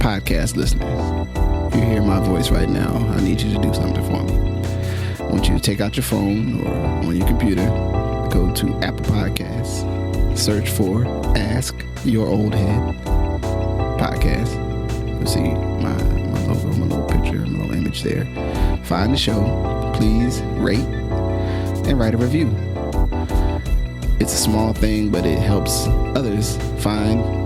podcast listeners, if you hear my voice right now, I need you to do something for me. I want you to take out your phone or on your computer, go to Apple Podcasts, search for Ask Your Oldhead podcast. You'll see my logo, my little picture, my little image there. Find the show. Please rate and write a review. It's a small thing, but it helps others find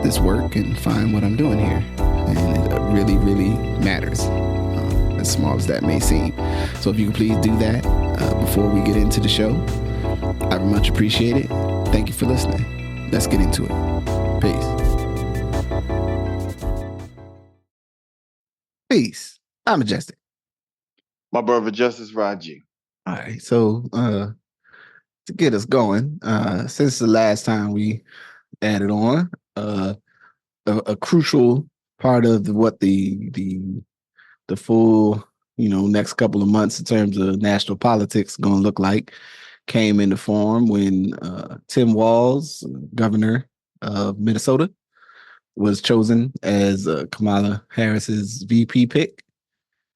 this work and find what I'm doing here. And it really, really matters, as small as that may seem. So if you can please do that before we get into the show, I would much appreciate it. Thank you for listening. Let's get into it. Peace. Peace. I'm Majestic. My brother, Justice Rajee. All right. So to get us going, since the last time we added on, a crucial part of what the full, next couple of months in terms of national politics going to look like came into form when Tim Walz, governor of Minnesota, was chosen as Kamala Harris's VP pick,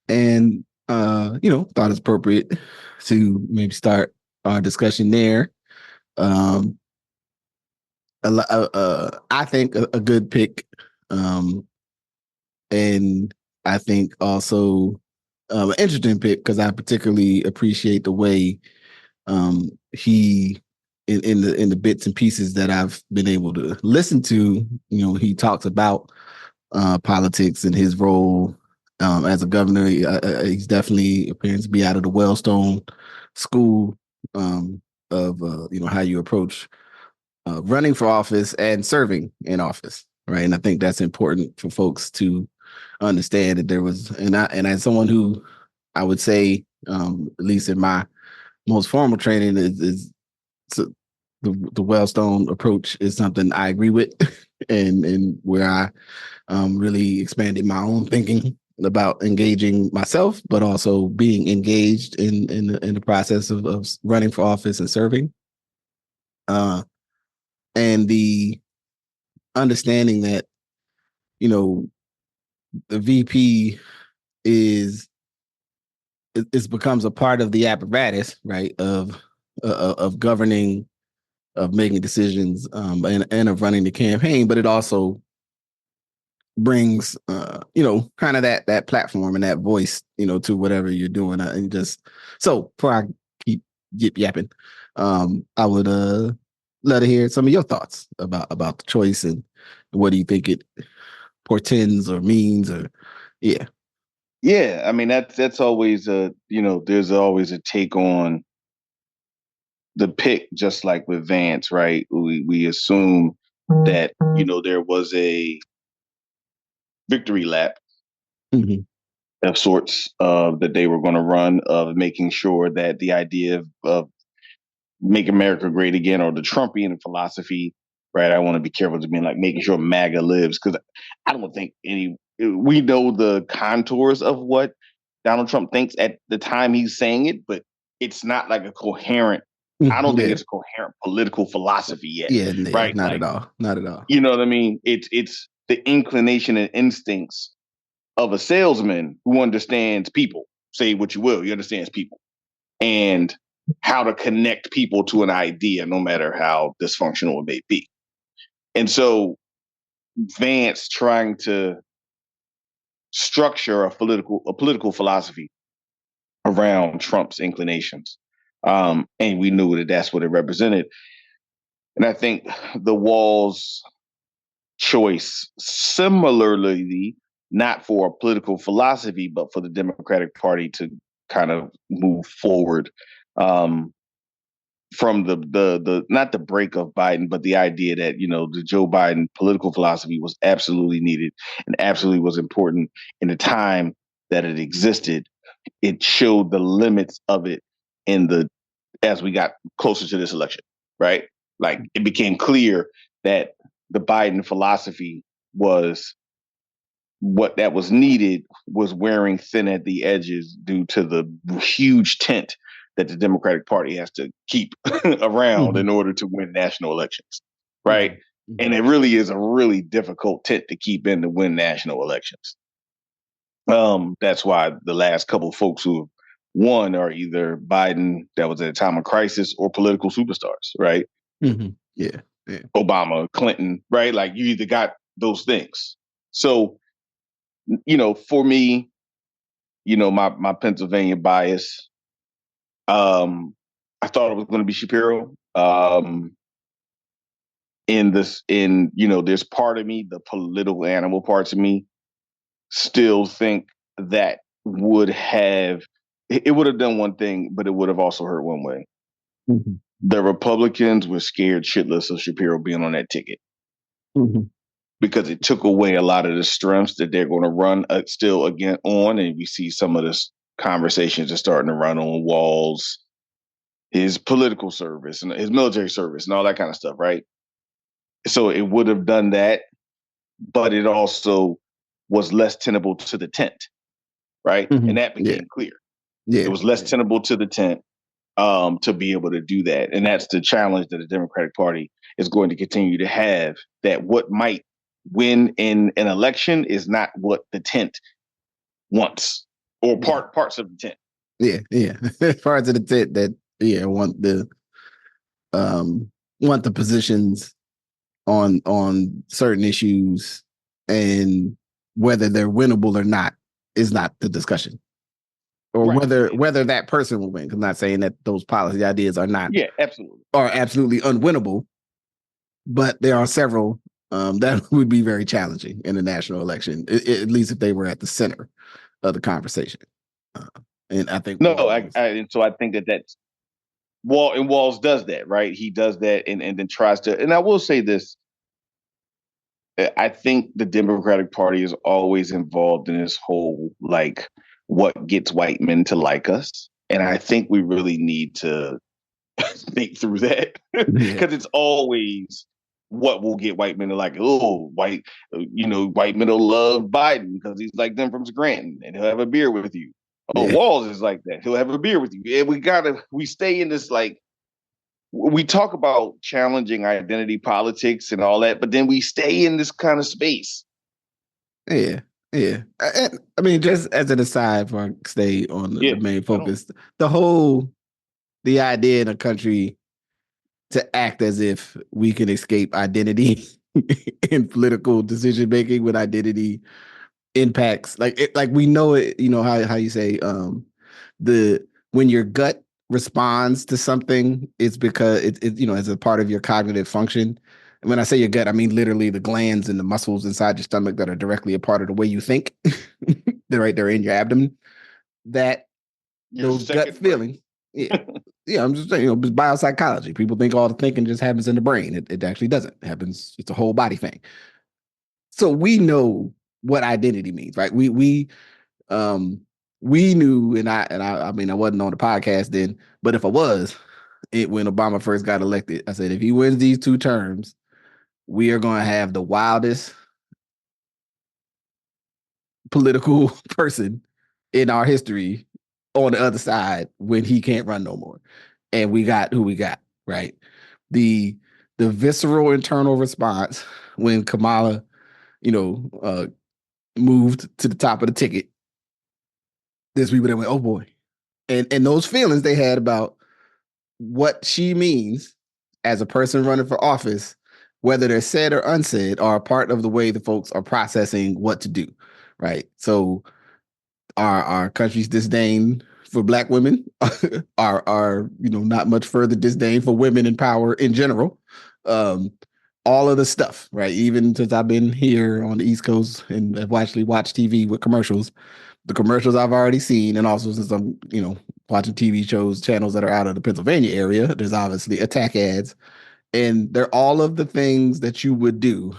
and thought it's appropriate to maybe start our discussion there. I think a good pick, and I think also an interesting pick because I particularly appreciate the way he. In the bits and pieces that I've been able to listen to, he talks about politics and his role as a governor. He's definitely appears to be out of the Wellstone school of how you approach running for office and serving in office, right? And I think that's important for folks to understand that there was, and as someone who I would say, at least in my most formal training, is the Wellstone approach is something I agree with, and where I really expanded my own thinking about engaging myself, but also being engaged in the process of running for office and serving, and the understanding that the VP becomes a part of the apparatus, right, of governing, of making decisions, and of running the campaign, but it also brings, kind of that platform and that voice, to whatever you're doing. And just so before I keep yip yapping, I would love to hear some of your thoughts about the choice and what do you think it portends or means, or yeah. Yeah, I mean that's always there's always a take on the pick, just like with Vance, right? We assume that there was a victory lap of sorts that they were going to run, of making sure that the idea of make America great again, or the Trumpian philosophy, right? I want to be careful to being like making sure MAGA lives, because I don't think we know the contours of what Donald Trump thinks at the time he's saying it, but it's not like a coherent. I don't think it's a coherent political philosophy yet. Yeah, right? Not at all. Not at all. You know what I mean? It's the inclination and instincts of a salesman who understands people. Say what you will, he understands people and how to connect people to an idea, no matter how dysfunctional it may be. And so Vance trying to structure a political philosophy around Trump's inclinations. And we knew that that's what it represented. And I think the Walz choice, similarly, not for a political philosophy, but for the Democratic Party to kind of move forward from the not the break of Biden, but the idea that, the Joe Biden political philosophy was absolutely needed and absolutely was important in the time that it existed. It showed the limits of it as we got closer to this election, right? Like it became clear that the Biden philosophy was what that was needed, was wearing thin at the edges due to the huge tent that the Democratic Party has to keep around in order to win national elections, right? And it really is a really difficult tent to keep in to win national elections. That's why the last couple of folks who have won are either Biden, that was at a time of crisis, or political superstars, right? Mm-hmm. Yeah. Obama, Clinton, right? Like you either got those things. So, for me, my Pennsylvania bias, I thought it was going to be Shapiro. There's part of me, the political animal parts of me, still think that it would have done one thing, but it would have also hurt one way. Mm-hmm. The Republicans were scared shitless of Shapiro being on that ticket because it took away a lot of the strengths that they're going to run still again on. And we see some of this conversations are starting to run on Walz, his political service and his military service and all that kind of stuff, right? So it would have done that, but it also was less tenable to the tent, right? And that became clear. Yeah, it was less tenable to the tent to be able to do that. And that's the challenge that the Democratic Party is going to continue to have, that what might win in an election is not what the tent wants, or parts of the tent. Yeah. Parts of the tent that want the positions on certain issues, and whether they're winnable or not is not the discussion. Or whether that person will win. I'm not saying that those policy ideas are not absolutely unwinnable, but there are several that would be very challenging in a national election, at least if they were at the center of the conversation. And I think so I think that's Walz does that, right? He does that and then tries to. And I will say this: I think the Democratic Party is always involved in this whole like, what gets white men to like us. And I think we really need to think through that, because it's always what will get white men to like, white men will love Biden because he's like them from Scranton and he'll have a beer with you. Walz is like that. He'll have a beer with you. And we stay in this, like, we talk about challenging identity politics and all that, but then we stay in this kind of space. Yeah. I mean, just as an aside, for I stay on the main focus, the idea in a country to act as if we can escape identity in political decision making with identity impacts, like we know it. You know how you say when your gut responds to something, it's because it as a part of your cognitive function. And when I say your gut, I mean literally the glands and the muscles inside your stomach that are directly a part of the way you think. They're in your abdomen. That those gut feelings. Yeah, I'm just saying, it's biopsychology. People think all the thinking just happens in the brain. It actually doesn't. It happens. It's a whole body thing. So we know what identity means, right? We knew, and I mean, I wasn't on the podcast then, but if I was, when Obama first got elected, I said, if he wins these 2 terms, we are going to have the wildest political person in our history on the other side when he can't run no more. And we got who we got, right? The visceral internal response when Kamala, moved to the top of the ticket, there's people that went, oh boy. And those feelings they had about what she means as a person running for office, whether they're said or unsaid, are a part of the way the folks are processing what to do, right? So our country's disdain for Black women are not much further disdain for women in power in general. All of the stuff, right? Even since I've been here on the East Coast and have actually watched TV with commercials, the commercials I've already seen, and also since I'm, watching TV shows, channels that are out of the Pennsylvania area, there's obviously attack ads. And they're all of the things that you would do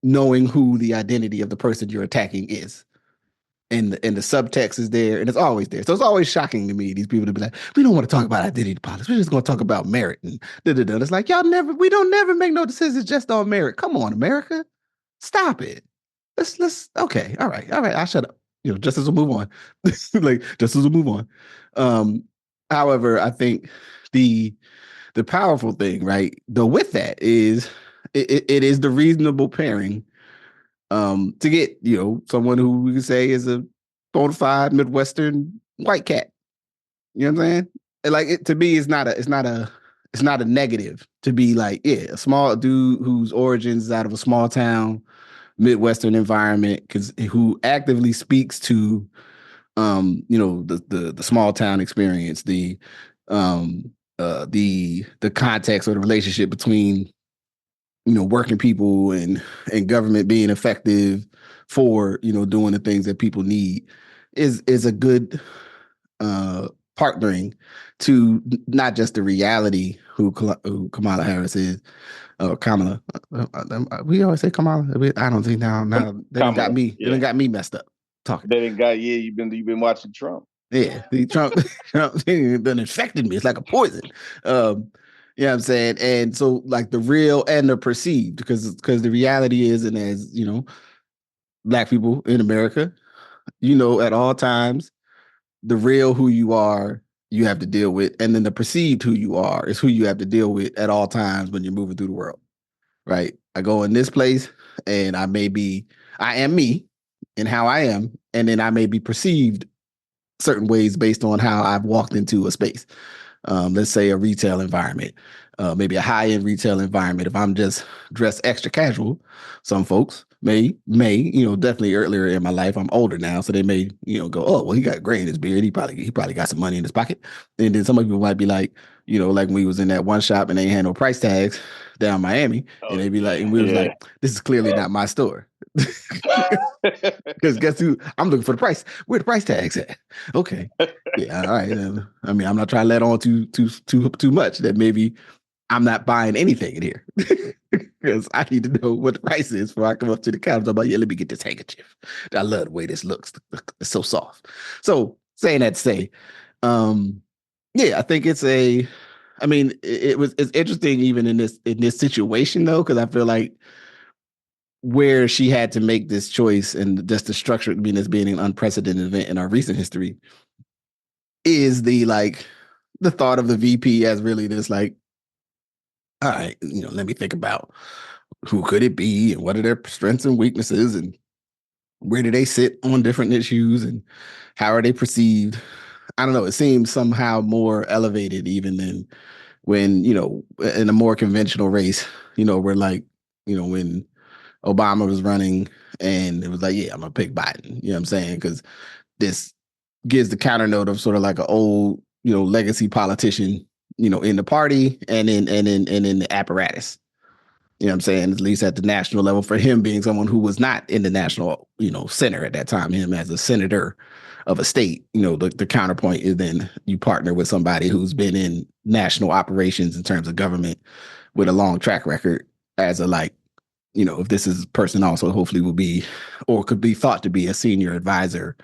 knowing who the identity of the person you're attacking is. And the subtext is there, and it's always there. So it's always shocking to me, these people to be like, we don't want to talk about identity politics. We're just going to talk about merit. And da-da-da. It's like, we don't never make no decisions just on merit. Come on, America. Stop it. Let's okay. All right. I'll shut up. Justice will move on. Justice will move on. However, I think the powerful thing, right, though, with that is, it is the reasonable pairing to get, someone who we can say is a bona fide Midwestern white cat. You know what I'm saying? And like to me, it's not a negative to be like, yeah, a small dude whose origins is out of a small town Midwestern environment, because who actively speaks to the small town experience, the context or the relationship between working people and government being effective for doing the things that people need is a good partnering to not just the reality who Kamala Harris is. Kamala. We always say Kamala. I don't think now they done got me. They done got me messed up talking. They done got you've been watching Trump. Yeah, Trump done infected me. It's like a poison. You know what I'm saying? And so like the real and the perceived, because the reality is, and as Black people in America, at all times, the real who you are, you have to deal with, and then the perceived who you are is who you have to deal with at all times when you're moving through the world. Right? I go in this place and I am me and how I am, and then I may be perceived certain ways based on how I've walked into a space. Let's say a retail environment, maybe a high-end retail environment. If I'm just dressed extra casual, some folks may, definitely earlier in my life, I'm older now, so they may, go, oh, well, he got gray in his beard. He probably got some money in his pocket. And then some people might be like, like when we was in that one shop and they had no price tags down Miami, and they'd be like, and we was like, this is clearly not my store. Because guess who? I'm looking for the price. Where the price tags at? Okay, yeah, all right. I mean, I'm not trying to let on too much that maybe I'm not buying anything in here because I need to know what the price is before I come up to the counter. I'm like, yeah, let me get this handkerchief. I love the way this looks. It's so soft. So saying that to say, yeah, I think it's it's interesting even in this situation though, because I feel like where she had to make this choice and just the structure, this being an unprecedented event in our recent history, is the thought of the VP as really this all right, let me think about who could it be and what are their strengths and weaknesses and where do they sit on different issues and how are they perceived. I don't know. It seems somehow more elevated even than when, in a more conventional race, where when Obama was running and it was like, yeah, I'm going to pick Biden. You know what I'm saying? Because this gives the counter note of sort of like an old, legacy politician, in the party and in the apparatus. You know what I'm saying? At least at the national level, for him being someone who was not in the national, center at that time, him as a senator of a state, the counterpoint is then you partner with somebody who's been in national operations in terms of government with a long track record as a if this is person also hopefully will be or could be thought to be a senior advisor,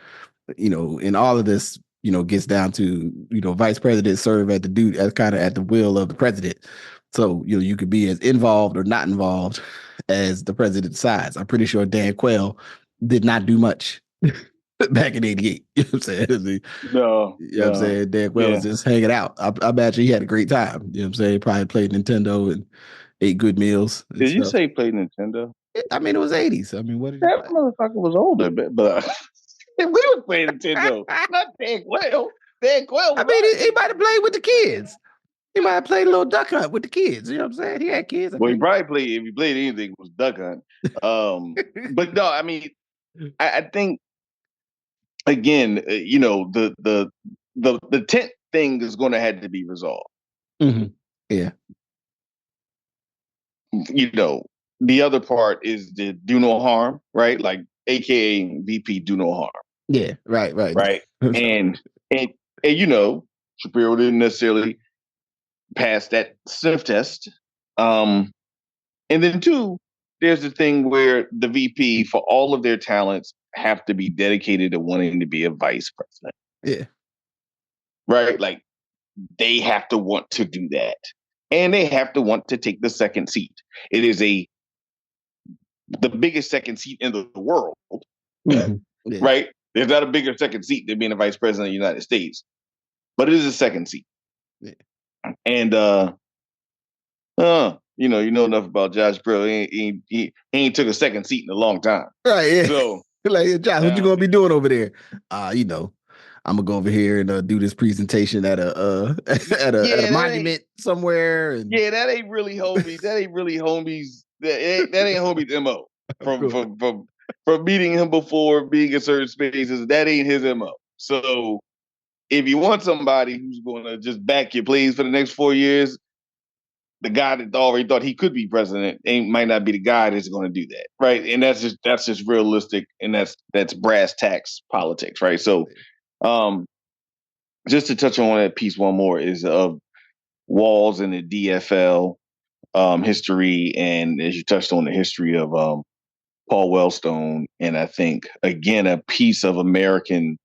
and all of this, gets down to, vice president serve at as kind of at the will of the president. So, you could be as involved or not involved as the president decides. I'm pretty sure Dan Quayle did not do much back in 88. You know what I'm saying? No. You know what I'm saying? Dan Quayle was just hanging out. I imagine he had a great time. You know what I'm saying? He probably played Nintendo and ate good meals. Did you say played Nintendo? I mean, it was 80s. I mean, what did that motherfucker was older, but we were playing Nintendo. Not Dan Quayle. Dan Quayle. I mean, he might have played with the kids. He might have played a little duck hunt with the kids. You know what I'm saying? He had kids. He probably played, if he played anything, it was duck hunt. But no, I mean, I think again, the tent thing is going to have to be resolved. Mm-hmm. Yeah. The other part is the do no harm, right? Like AKA VP do no harm. Yeah, right. and Shapiro didn't necessarily pass that sniff test. And then two, there's the thing where the VP, for all of their talents, have to be dedicated to wanting to be a vice president. Yeah. Right? Like they have to want to do that. And they have to want to take the second seat. It is the biggest second seat in the world. Mm-hmm. Yeah. Right? There's not a bigger second seat than being a vice president of the United States. But it is a second seat. Yeah. And You know enough about Josh Bro. He ain't took a second seat in a long time. Right. Yeah. So, Like, Josh, what you gonna be doing over there? I'm gonna go over here and do this presentation at a at a monument somewhere. And that ain't really homie. That ain't really homies. That ain't homie's mo. From meeting him before, being in certain spaces, that ain't his mo. So if you want somebody who's going to just back your plays for the next 4 years, the guy that already thought he could be president might not be the guy that's going to do that, right? And that's just realistic, and that's brass tacks politics, right? So, just to touch on that piece one more is of Walz and the DFL history, and as you touched on the history of Paul Wellstone, and I think again a piece of American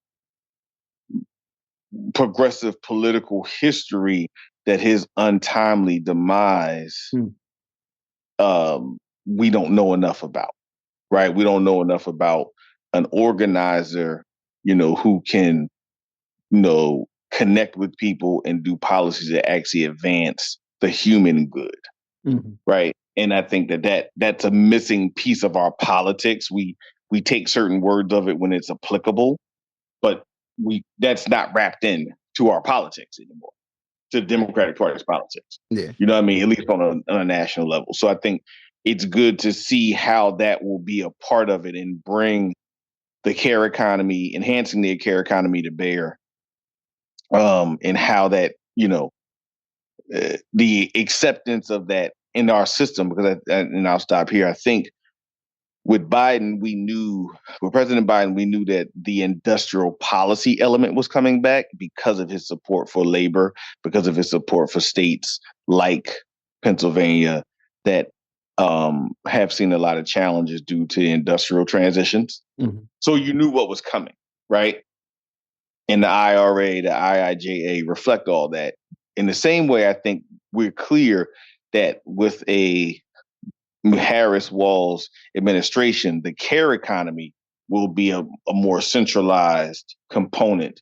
progressive political history that his untimely demise we don't know enough about, right? We don't know enough about an organizer, who can, connect with people and do policies that actually advance the human good, right? And I think that's a missing piece of our politics. We take certain words of it when it's applicable, but that's not wrapped in to our politics anymore, to the Democratic Party's politics. Yeah. You know what I mean? At least on a national level. So I think it's good to see how that will be a part of it and bring the care economy, enhancing the care economy to bear, and how that, the acceptance of that in our system, because and I'll stop here. I think with President Biden, we knew that the industrial policy element was coming back because of his support for labor, because of his support for states like Pennsylvania that have seen a lot of challenges due to industrial transitions. So you knew what was coming, right? And the IRA, the IIJA reflect all that. In the same way, I think we're clear that with a Harris-Walz administration, the care economy will be a more centralized component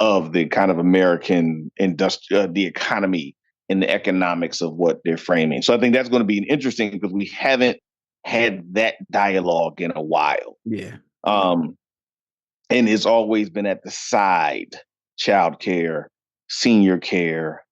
of the kind of American the economy and the economics of what they're framing. So I think that's going to be interesting because we haven't had that dialogue in a while. Yeah. And it's always been at the side: childcare, senior care,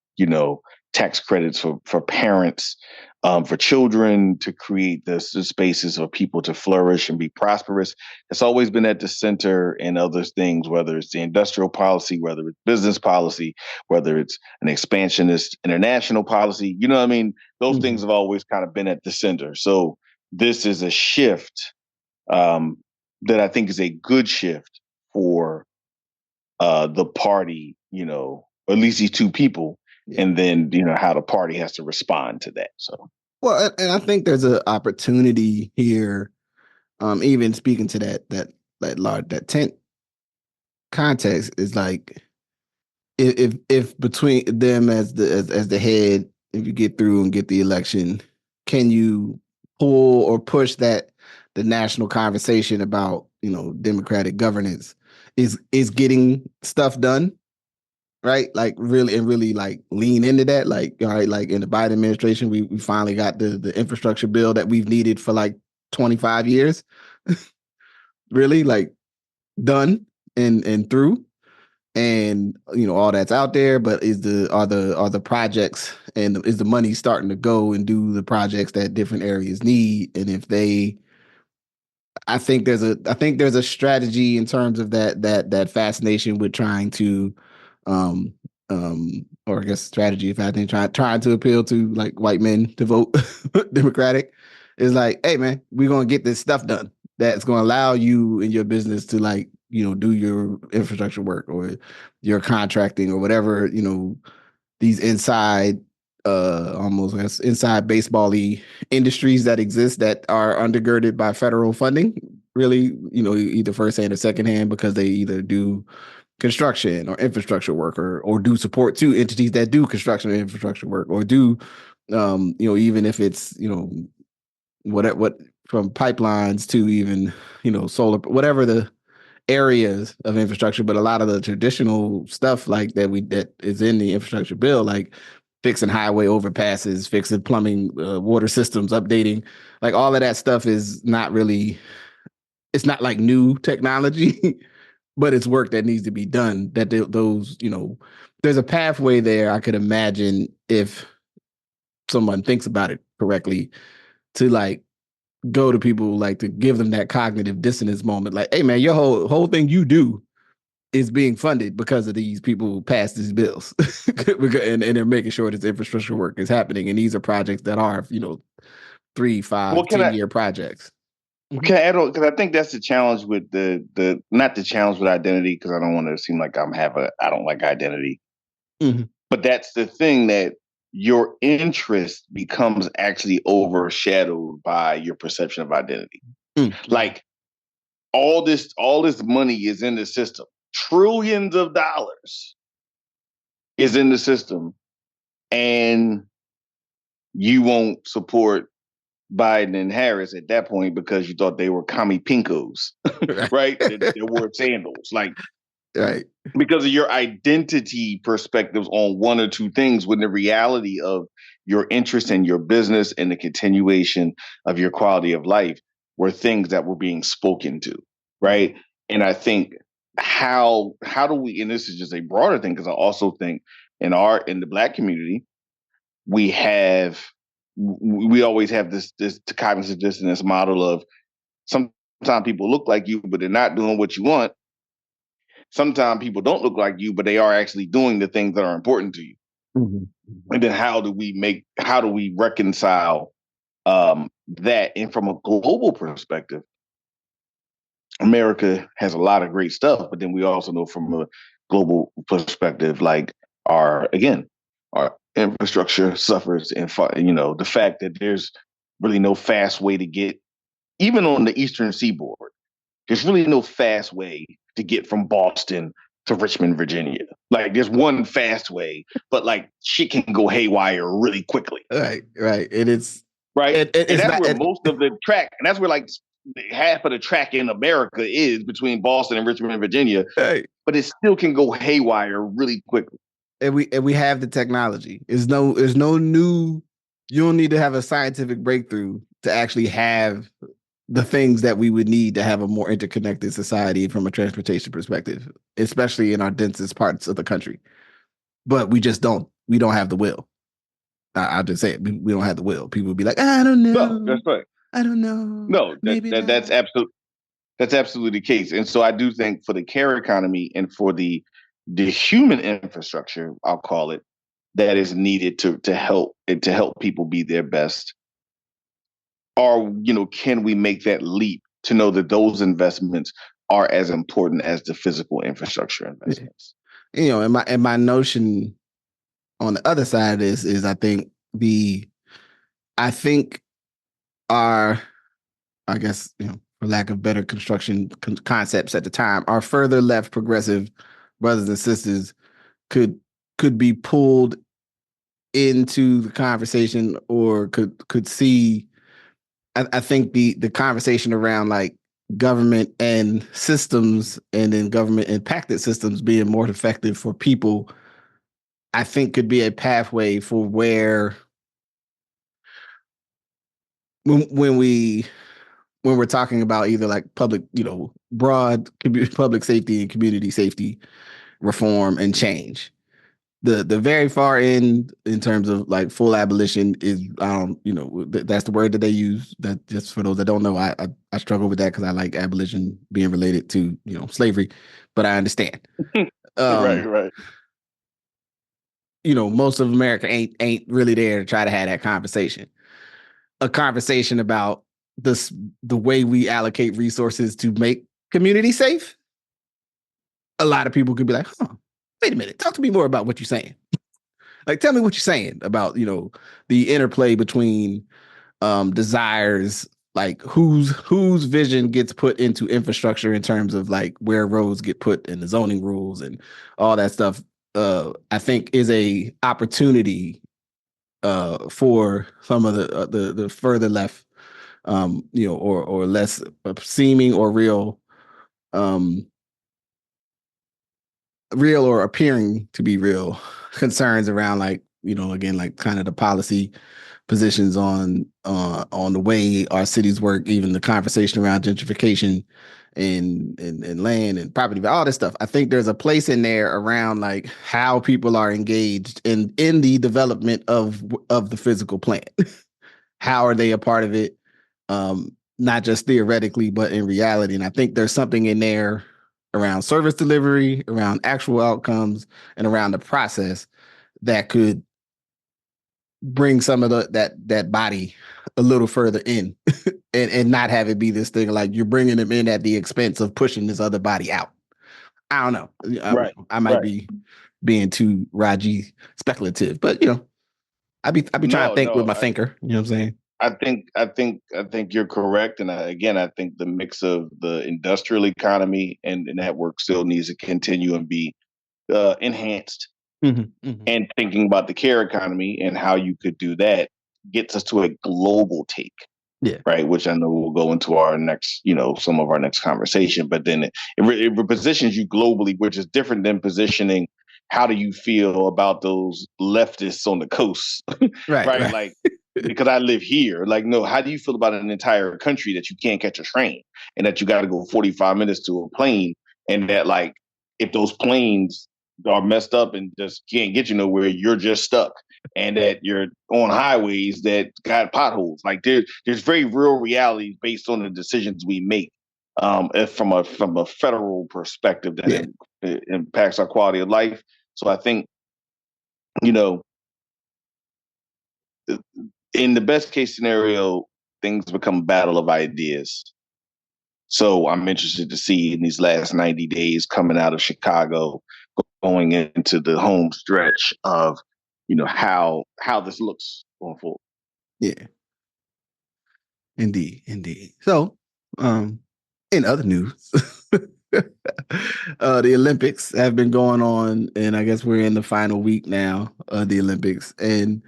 tax credits for parents, for children, to create the spaces for people to flourish and be prosperous. It's always been at the center, and other things, whether it's the industrial policy, whether it's business policy, whether it's an expansionist international policy. You know what I mean? Those things have always kind of been at the center. So this is a shift that I think is a good shift for the party, or at least these two people. Yeah. And then, how the party has to respond to that. So, well, and I think there's an opportunity here, even speaking to that tent context, is like, if between them as the head, if you get through and get the election, can you pull or push the national conversation about, democratic governance is getting stuff done, right? Like really like lean into that. Like, all right, like in the Biden administration, we finally got the infrastructure bill that we've needed for like 25 years. Really, like, done and through. And all that's out there, but are the projects, and is the money starting to go and do the projects that different areas need? And if I think there's a strategy in terms of that fascination with trying to, or I guess strategy, if I think trying to appeal to like white men to vote Democratic, is like, hey man, we're gonna get this stuff done that's gonna allow you and your business to, like, do your infrastructure work or your contracting or whatever, these inside almost inside baseball-y industries that exist that are undergirded by federal funding, really, either first hand or second hand, because they either do construction or infrastructure work or do support to entities that do construction and infrastructure work, or do even if it's what from pipelines to even solar, whatever the areas of infrastructure. But a lot of the traditional stuff like that is in the infrastructure bill, like fixing highway overpasses, fixing plumbing, water systems, updating, like all of that stuff is not really, it's not like new technology, but it's work that needs to be done. That those, there's a pathway there. I could imagine if someone thinks about it correctly to like go to people, like to give them that cognitive dissonance moment. Like, hey man, your whole thing you do is being funded because of these people who pass these bills. and they're making sure this infrastructure work is happening. And these are projects that are, 3, 5, 10-year projects. Can I add on? Because I think that's the challenge with the not the challenge with identity, because I don't want to seem like I don't like identity. Mm-hmm. But that's the thing, that your interest becomes actually overshadowed by your perception of identity. Mm-hmm. Like all this money is in the system. Trillions of dollars is in the system, and you won't support Biden and Harris at that point because you thought they were commie pinkos, right? They wore sandals, like, right? Because of your identity perspectives on one or two things, when the reality of your interest in your business and the continuation of your quality of life were things that were being spoken to, right? And I think how do we? And this is just a broader thing, because I also think in the Black community, we always have this cognitive dissonance model of sometimes people look like you, but they're not doing what you want. Sometimes people don't look like you, but they are actually doing the things that are important to you. Mm-hmm. And then how do we reconcile that? And from a global perspective, America has a lot of great stuff, but then we also know from a global perspective, like our infrastructure suffers, and the fact that there's really no fast way to get, even on the Eastern Seaboard, there's really no fast way to get from Boston to Richmond, Virginia. Like there's one fast way, but like shit can go haywire really quickly. Right. And it's right. And that's where most of the track, and that's where like half of the track in America is between Boston and Richmond, Virginia. Right. But it still can go haywire really quickly. And we have the technology. There's no new. You don't need to have a scientific breakthrough to actually have the things that we would need to have a more interconnected society from a transportation perspective, especially in our densest parts of the country. But we just don't. We don't have the will. I'll just say it. We don't have the will. People would be like, I don't know. No, that's right. I don't know. No, that's absolutely the case. And so I do think for the care economy and for the human infrastructure, I'll call it, that is needed to help people be their best. Can we make that leap to know that those investments are as important as the physical infrastructure investments? And my notion on the other side of this is I think our, I guess, for lack of better construction concepts at the time, our further left progressive brothers and sisters could be pulled into the conversation, or could see. I think the conversation around like government and systems, and then government impacted systems being more effective for people, I think could be a pathway for where when we're talking about either like public, broad public safety and community safety reform and change. The very far end in terms of like full abolition is, that's the word that they use. That, just for those that don't know, I struggle with that because I like abolition being related to slavery, but I understand. Right. Most of America ain't really there to try to have that conversation. A conversation about the way we allocate resources to make community safe. A lot of people could be like, wait a minute, talk to me more about what you're saying. Like, tell me what you're saying about, the interplay between desires, like whose vision gets put into infrastructure in terms of like where roads get put in the zoning rules and all that stuff. I think is a opportunity for some of the further left, or less seeming or real or appearing to be real concerns around like again, like kind of the policy positions on the way our cities work, even the conversation around gentrification and land and property, all this stuff. I think there's a place in there around like how people are engaged in the development of the physical plant. How are they a part of it? Not just theoretically, but in reality. And I think there's something in there around service delivery, around actual outcomes, and around the process that could bring some of that body a little further in and not have it be this thing like you're bringing them in at the expense of pushing this other body out. I don't know. I might be being too Rajee speculative, but I'd be trying to think with my thinker. You know what I'm saying? I think you're correct, and I think the mix of the industrial economy and the network still needs to continue and be enhanced. And thinking about the care economy and how you could do that gets us to a global take. Yeah. Right. Which I know we'll go into our next, some of our next conversation. But then it positions you globally, which is different than positioning. How do you feel about those leftists on the coast? Right. Like, because I live here. Like, no, how do you feel about an entire country that you can't catch a train and that you got to go 45 minutes to a plane, and that, like, if those planes are messed up and just can't get you nowhere, you're just stuck, and that you're on highways that got potholes. Like, there's very real realities based on the decisions we make, from a federal perspective that it impacts our quality of life. So I think, in the best case scenario, things become a battle of ideas. So I'm interested to see in these last 90 days coming out of Chicago, going into the home stretch of, how this looks going forward. Yeah. Indeed. So, in other news, the Olympics have been going on, and I guess we're in the final week now of the Olympics. And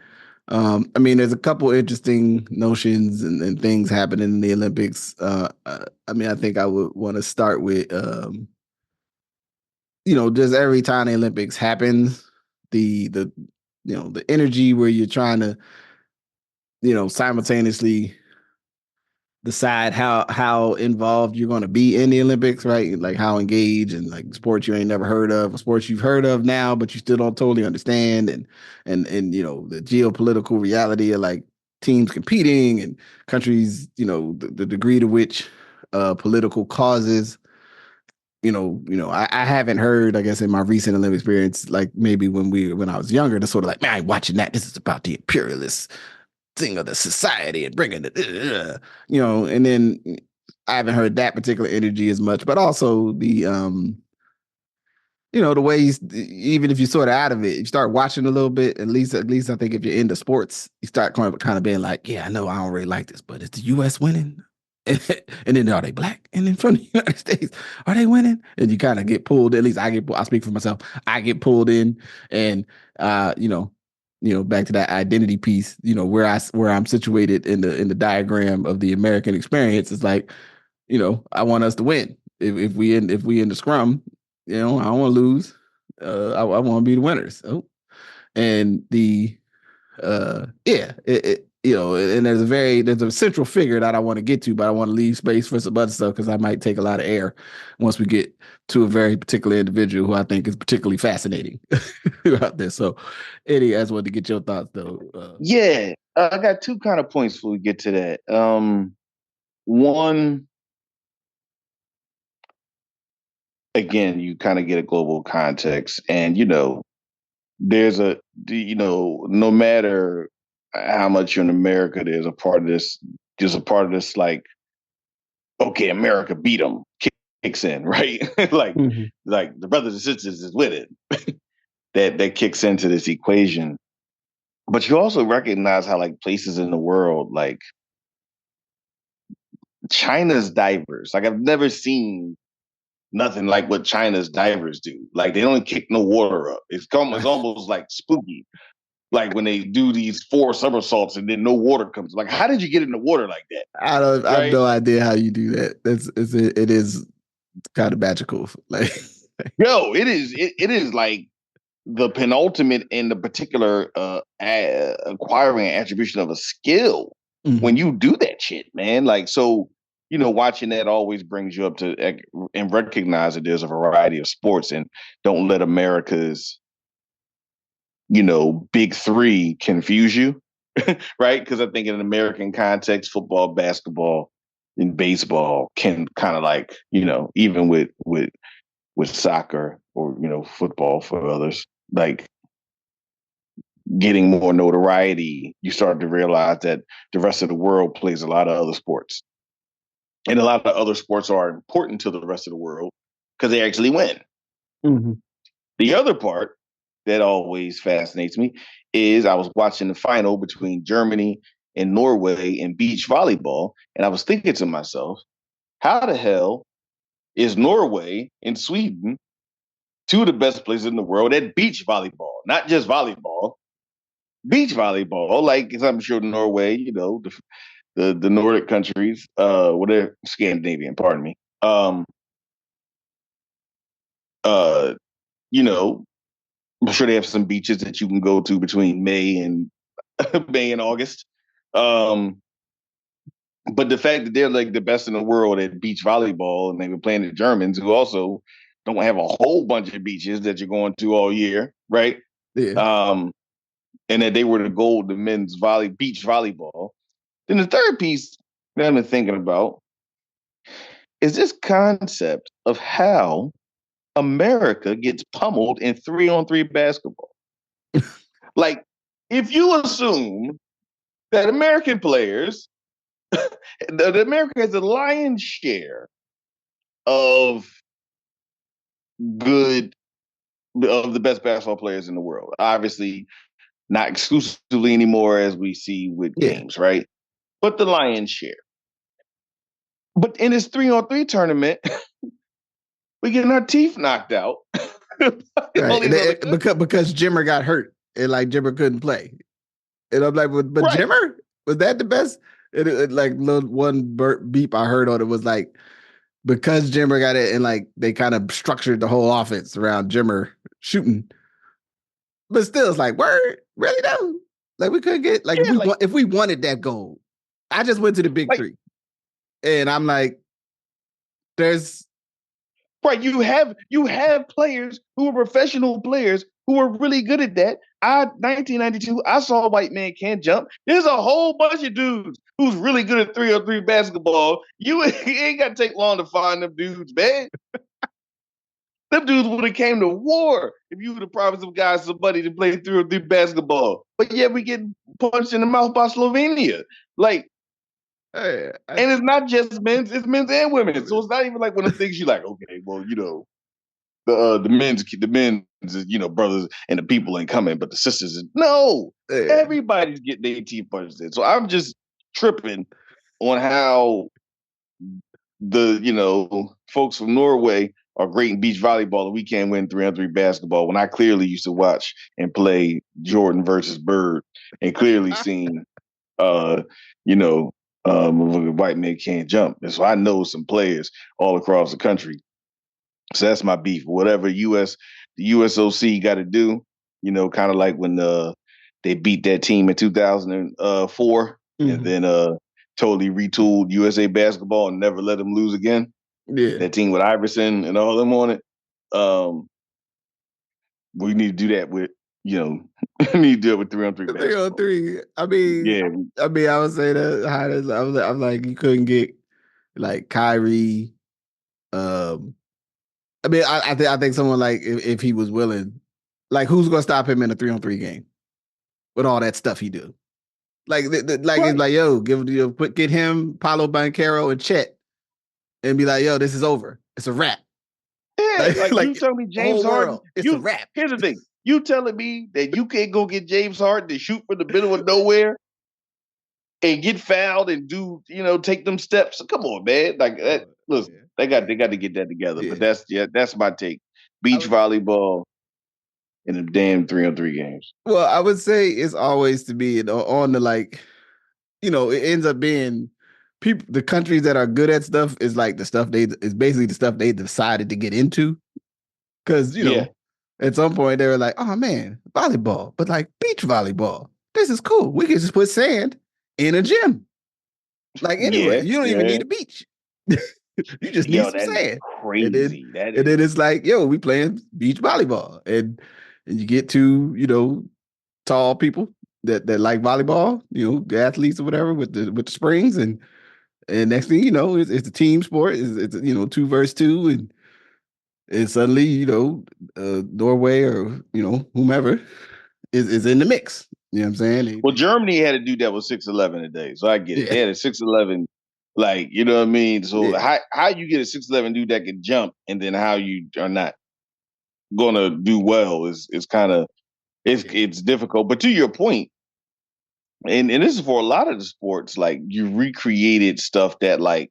there's a couple interesting notions and things happening in the Olympics. I think I would want to start with, just every time the Olympics happens, the energy where you're trying to, simultaneously decide how involved you're going to be in the Olympics, right? Like how engaged, and like sports you ain't never heard of, sports you've heard of now, but you still don't totally understand, and the geopolitical reality of like teams competing and countries, the degree to which political causes. I haven't heard, I guess, in my recent Olympic experience, like maybe when I was younger, to sort of like, man, I ain't watching that. This is about the imperialist thing of the society and bringing it, and then I haven't heard that particular energy as much, but also the, the ways, even if you're sort of out of it, you start watching a little bit, at least I think if you're into sports, you start kind of being like, yeah, I know I don't really like this, but is the U.S. winning? And then are they black? And then from the United States, are they winning? And you kind of get pulled, at least I speak for myself, I get pulled in, and, back to that identity piece, where I'm situated in the diagram of the American experience, is like, I want us to win. If we in the scrum, I don't want to lose. I want to be the winners. Oh, and the and there's a central figure that I want to get to, but I want to leave space for some other stuff because I might take a lot of air once we get to a very particular individual who I think is particularly fascinating out there. So, Eddie, I just wanted to get your thoughts, though. I got two kind of points before we get to that. One, again, you kind of get a global context, and there's no matter how much you're in America, there's a part of this, like, okay, America beat them, kicks in, right? like the brothers and sisters is with it. that kicks into this equation. But you also recognize how, like, places in the world, like China's divers, like, I've never seen nothing like what China's divers do. Like, they don't kick no water up. It's almost like spooky. Like when they do these 4 somersaults and then no water comes. Like, how did you get in the water like that? I have no idea how you do that. It is kind of magical. Like, yo, it is like the penultimate in the particular acquiring attribution of a skill when you do that shit, man. Like, so, watching that always brings you up to and recognize that there's a variety of sports, and don't let America's, big three confuse you. Right? Because I think in an American context, football, basketball, and baseball can kind of like, even with soccer or, football for others, like getting more notoriety, you start to realize that the rest of the world plays a lot of other sports. And a lot of other sports are important to the rest of the world because they actually win. Mm-hmm. The other part that always fascinates me is I was watching the final between Germany and Norway in beach volleyball, and I was thinking to myself, how the hell is Norway and Sweden two of the best places in the world at beach volleyball? Not just volleyball, beach volleyball. Like, as I'm sure Norway, the Nordic countries, whatever, Scandinavian, pardon me. You know, I'm sure they have some beaches that you can go to between May and May and August. But the fact that they're like the best in the world at beach volleyball, and they were playing the Germans, who also don't have a whole bunch of beaches that you're going to all year, right? Yeah. And that they were the gold, the men's beach volleyball. Then the third piece that I've been thinking about is this concept of how America gets pummeled in 3-on-3 basketball. Like, if you assume that American players, that America has the lion's share of of the best basketball players in the world, obviously not exclusively anymore as we see with games, right? But the lion's share. But in this 3-on-3 tournament, we getting our teeth knocked out. Right. Because Jimmer got hurt and like Jimmer couldn't play. And I'm like, but right. Jimmer? Was that the best? It like one beep I heard on it was like, because Jimmer got it and like they kind of structured the whole offense around Jimmer shooting. But still, it's like, word? Really though? Like we couldn't get like, if we wanted that goal. I just went to the big three. And I'm like, there's right. You have players who are professional players who are really good at that. 1992, I saw White Man Can't Jump. There's a whole bunch of dudes who's really good at 3-on-3 basketball. You ain't got to take long to find them dudes, man. Them dudes would have came to war if you would have promised them guys somebody to play 3-on-3 basketball. But yeah, we get punched in the mouth by Slovenia. Like, and it's not just men's, it's men's and women's. So it's not even like one of the things you're like, okay, well, the men's, brothers and the people ain't coming, but the sisters, no. Everybody's getting their teeth punched in. So I'm just tripping on how the, folks from Norway are great in beach volleyball and we can't win 3-on-3 basketball when I clearly used to watch and play Jordan versus Bird and clearly seen, White Man Can't Jump. And so I know some players all across the country. So that's my beef. Whatever the USOC got to do, kind of like when they beat that team in 2004 and then totally retooled USA basketball and never let them lose again. Yeah. That team with Iverson and all them on it. We need to do that with, we need to do it with 3-on-3 basketball. 3-on-3. I mean, yeah. I would say that I'm like, you couldn't get like Kyrie. I think someone like if he was willing, like who's gonna stop him in a 3-on-3 game with all that stuff he do? Like, it's like, yo, get him, Paolo Banchero, and Chet, and be like, yo, this is over. It's a wrap. Yeah, like you tell me James Harden, it's a wrap. Here's the thing: you telling me that you can't go get James Harden to shoot from the middle of nowhere and get fouled and do, take them steps? Come on, man. Like that. Listen, they got to get that together. Yeah. But that's my take. Beach volleyball in the damn 3-on-3 games. Well, I would say it's always to be on the like, it ends up being people. The countries that are good at stuff is like the stuff is basically the stuff they decided to get into. Because At some point, they were like, "Oh man, volleyball, but like beach volleyball. This is cool. We can just put sand in a gym, like anywhere. Yeah, You don't even yeah. need a beach. You just need Yo, some that is sand." And then, crazy. That and then is it's like, "Yo, we playing beach volleyball," and you get to tall people that like volleyball, the athletes or whatever with the springs, and next thing you know, it's a team sport. It's 2 versus 2, and suddenly Norway or whomever is in the mix. You know what I'm saying? well, Germany had to do that with 6'11" a day, so I get it. Yeah, They had a 6'11", like you know what I mean. So yeah, how you get a 6'11" dude that can jump, and then how you are not gonna do well is kind of yeah, it's difficult. But to your point, and this is for a lot of the sports, like you recreated stuff that like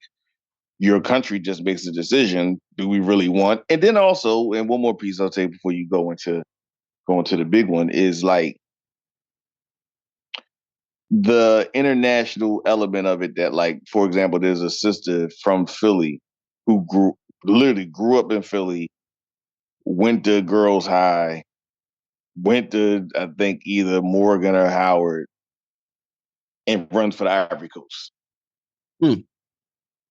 your country just makes a decision. Do we really want? And then also, and one more piece I'll say before you go into the big one is like the international element of it. That like, for example, there's a sister from Philly who literally grew up in Philly, went to girls high, went to I think either Morgan or Howard, and runs for the Ivory Coast. Hmm.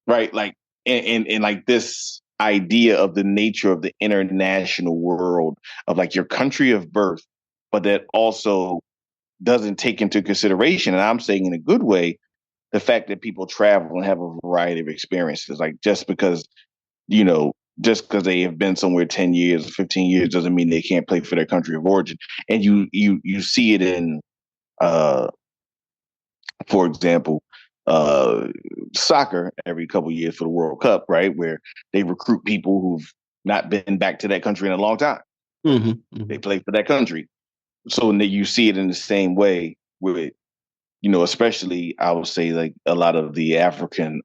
Right? Like, and like this idea of the nature of the international world of like your country of birth, but that also doesn't take into consideration, and I'm saying in a good way, the fact that people travel and have a variety of experiences. Like you know, just because they have been somewhere 10 years or 15 years doesn't mean they can't play for their country of origin. And you see it in uh for example, uh, soccer every couple of years for the World Cup, right? Where they recruit people who've not been back to that country in a long time. hmm They hmm play for that country. So then you see it in the same way with, especially I would say like a lot of the African,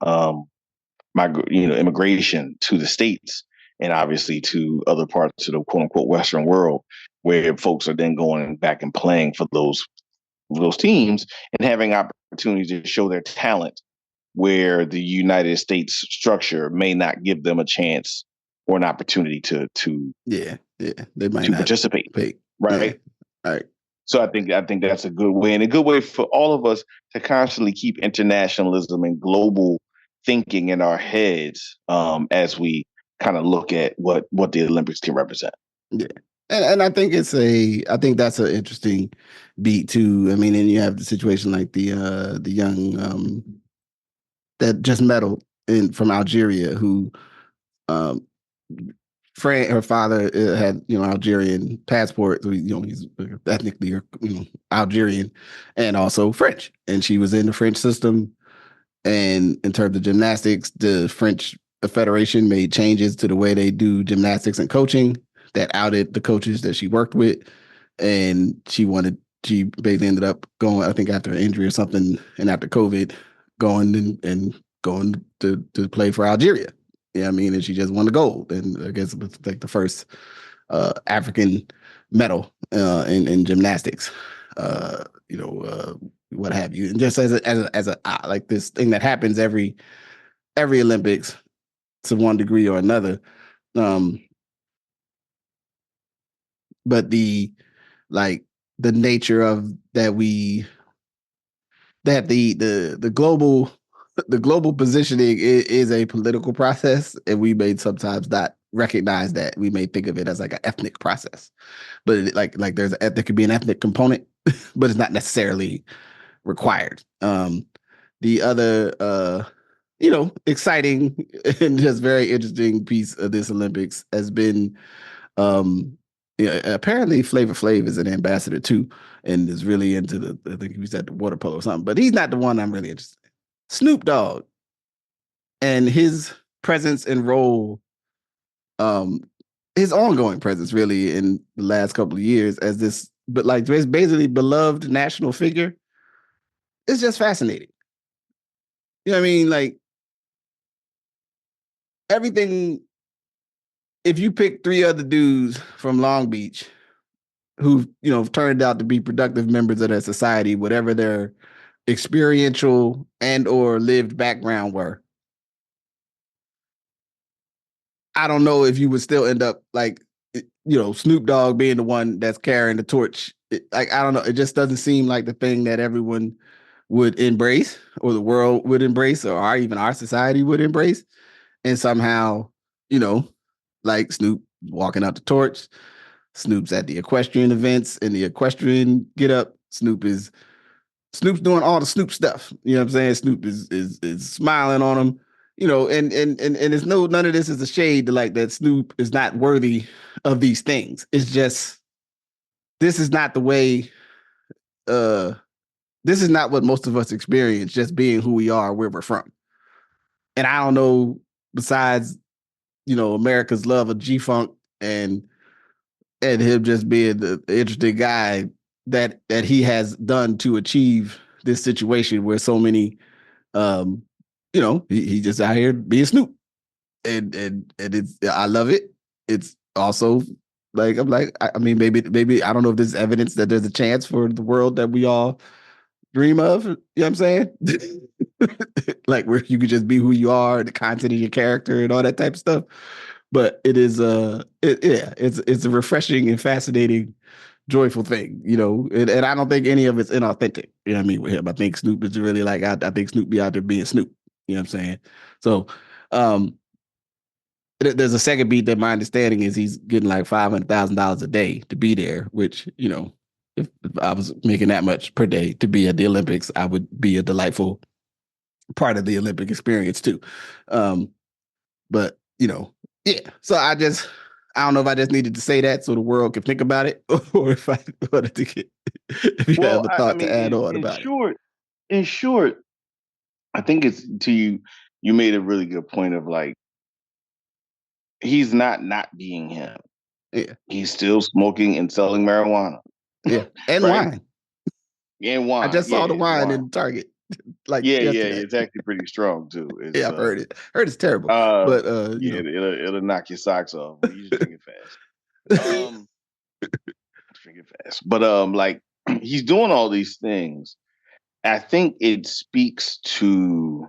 immigration to the States and obviously to other parts of the quote unquote Western world, where folks are then going back and playing for those teams and having opportunities to show their talent where the United States structure may not give them a chance or an opportunity to Yeah, yeah. They might to not participate, pay. Yeah. right? All right. So I think that's a good way, and a good way for all of us to constantly keep internationalism and global thinking in our heads as we kind of look at what the Olympics can represent. Yeah. And I think that's an interesting beat too. I mean, and you have the situation like the young that just medaled in from Algeria who um her father had Algerian passport, so he's ethnically Algerian and also French, and she was in the French system. And in terms of gymnastics, the French Federation made changes to the way they do gymnastics and coaching that outed the coaches that she worked with. And she basically ended up going, I think, after an injury or something, and after COVID, going and going to play for Algeria. Yeah, I mean, and she just won the gold. And I guess it was like the first African medal in gymnastics. What have you? And just as a like this thing that happens every Olympics to one degree or another. Um, but like the nature of the global the global positioning is a political process, and we may sometimes not recognize that. We may think of it as like an ethnic process, but like there could be an ethnic component, but it's not necessarily required. The other exciting and just very interesting piece of this Olympics has been apparently Flavor Flav is an ambassador too, and is really into I think he said the water polo or something, but he's not the one I'm really interested in. Snoop Dogg and his presence and role, um, his ongoing presence really in the last couple of years as this, but like basically beloved national figure, it's just fascinating. You know what I mean? Like everything. If you pick three other dudes from Long Beach who turned out to be productive members of their society, whatever their experiential and or lived background were, I don't know if you would still end up like Snoop Dogg being the one that's carrying the torch. Like, I don't know, it just doesn't seem like the thing that everyone would embrace, or the world would embrace, or even our society would embrace. And somehow, like Snoop walking out the torch, Snoop's at the equestrian events and the equestrian get up. Snoop's doing all the Snoop stuff. You know what I'm saying? Snoop is smiling on him. And it's none of this is a shade to like that Snoop is not worthy of these things. It's just, this is not the way, this is not what most of us experience, just being who we are, where we're from. And I don't know, besides, America's love of G-Funk and him just being the interesting guy that he has done to achieve this situation where so many, he just out here being Snoop, and it's, I love it. It's also like, I'm like, I mean, maybe I don't know if there's evidence that there's a chance for the world that we all dream of. You know what I'm saying? Like, where you could just be who you are, the content of your character, and all that type of stuff. But it is it's a refreshing and fascinating, joyful thing, and I don't think any of it's inauthentic. You know what I mean, with him. I think Snoop is really like, I think Snoop be out there being Snoop. You know what I'm saying? So there's a second beat that my understanding is he's getting like $500,000 a day to be there, which, if I was making that much per day to be at the Olympics, I would be a delightful part of the Olympic experience too. But yeah. So I don't know if I just needed to say that so the world can think about it, or if I wanted to get, if you have a thought to add on about it. In short, I think it's to you. You made a really good point of like, he's not being him. Yeah. He's still smoking and selling marijuana. Yeah. And right? wine. And wine. I just saw the wine in Target. Like, yesterday. It's actually pretty strong too. It's, I've heard it. Heard it's terrible. But it'll knock your socks off. But you just drink it fast. Drink it fast. But like, he's doing all these things. I think it speaks to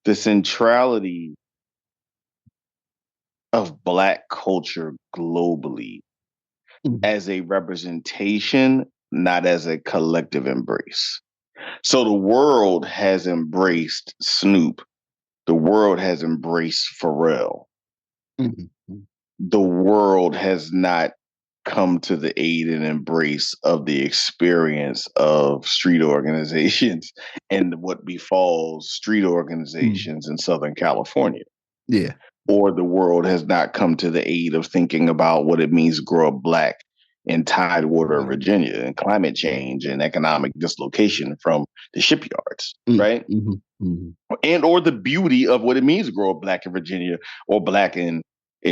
the centrality of Black culture globally as a representation, not as a collective embrace. So the world has embraced Snoop. The world has embraced Pharrell. Mm-hmm. The world has not come to the aid and embrace of the experience of street organizations and what befalls street organizations in Southern California. Yeah. Or the world has not come to the aid of thinking about what it means to grow up Black in Tidewater, Virginia, and climate change and economic dislocation from the shipyards, right? Mm-hmm. And or the beauty of what it means to grow up Black in Virginia or Black in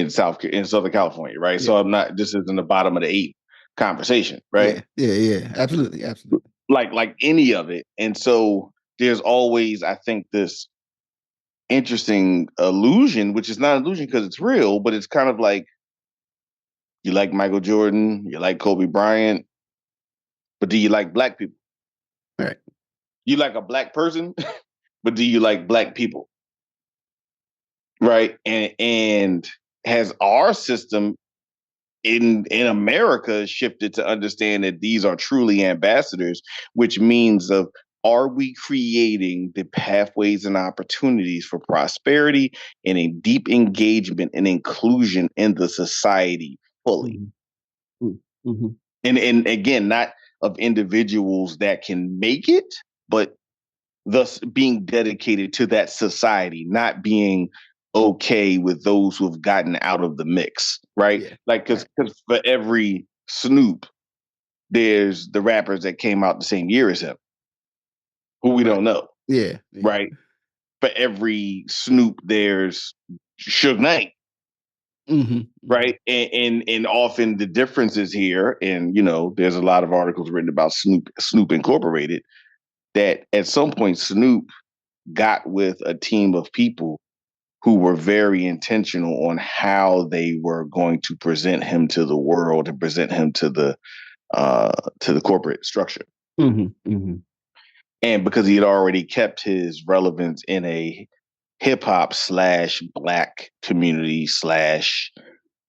Southern California, right? Yeah. So this isn't the bottom of the 8 conversation, right? Yeah, absolutely. Like any of it. And so there's always, I think, this interesting illusion, which is not an illusion because it's real, but it's kind of like, you like Michael Jordan, you like Kobe Bryant, but do you like Black people? Right. You like a Black person, but do you like Black people? Right. And has our system in America shifted to understand that these are truly ambassadors, which means of, are we creating the pathways and opportunities for prosperity and a deep engagement and inclusion in the society fully? Mm-hmm. And again, not of individuals that can make it, but thus being dedicated to that society, not being okay with those who have gotten out of the mix, right? Yeah. Like, because for every Snoop, there's the rappers that came out the same year as him, who we don't know. Yeah. Right? For every Snoop, there's Suge Knight. Mm-hmm. Right? And often the differences here, and, there's a lot of articles written about Snoop Incorporated, that at some point Snoop got with a team of people who were very intentional on how they were going to present him to the world and present him to the corporate structure. Mm-hmm. Mm-hmm. And because he had already kept his relevance in a hip hop / Black community /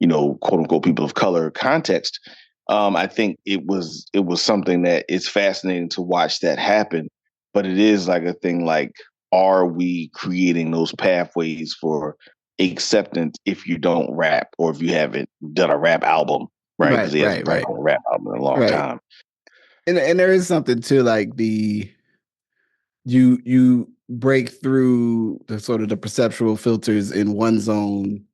quote unquote people of color context. I think it was something that it's fascinating to watch that happen, but it is like a thing like, are we creating those pathways for acceptance if you don't rap or if you haven't done a rap album, right? Because Right, he hasn't right, probably right, done a rap album in a long right. time. And there is something to like you break through the sort of the perceptual filters in one zone,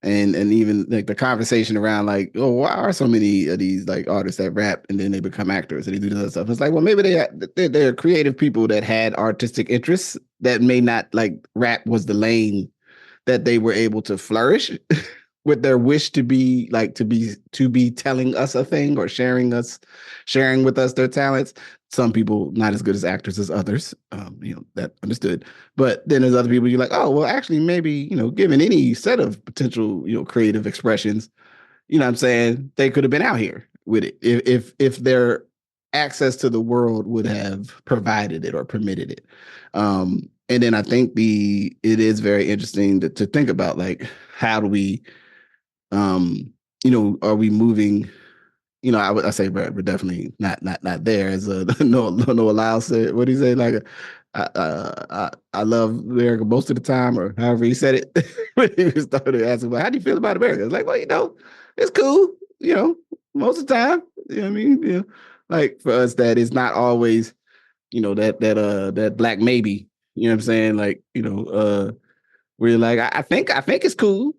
and even like the conversation around like, oh, why are so many of these like artists that rap and then they become actors and they do this other stuff? It's like, well, maybe they're creative people that had artistic interests that may not, like, rap was the lane that they were able to flourish with their wish to be like to be telling us a thing or sharing with us their talents. Some people not as good as actors as others, that understood. But then there's other people you're like, oh, well, actually, maybe, given any set of potential, creative expressions, what I'm saying, they could have been out here with it if their access to the world would have provided it or permitted it. And then I think it is very interesting to think about, like, how do we, are we moving? I say we're definitely not there. As Noah Lyles said, what did he say? Like, I love America most of the time, or however he said it. When he started asking, well, how do you feel about America? It's like, well, it's cool. Most of the time. You know what I mean? Like, for us, that is not always, that black maybe. You know what I'm saying? Like, we're like, I think it's cool.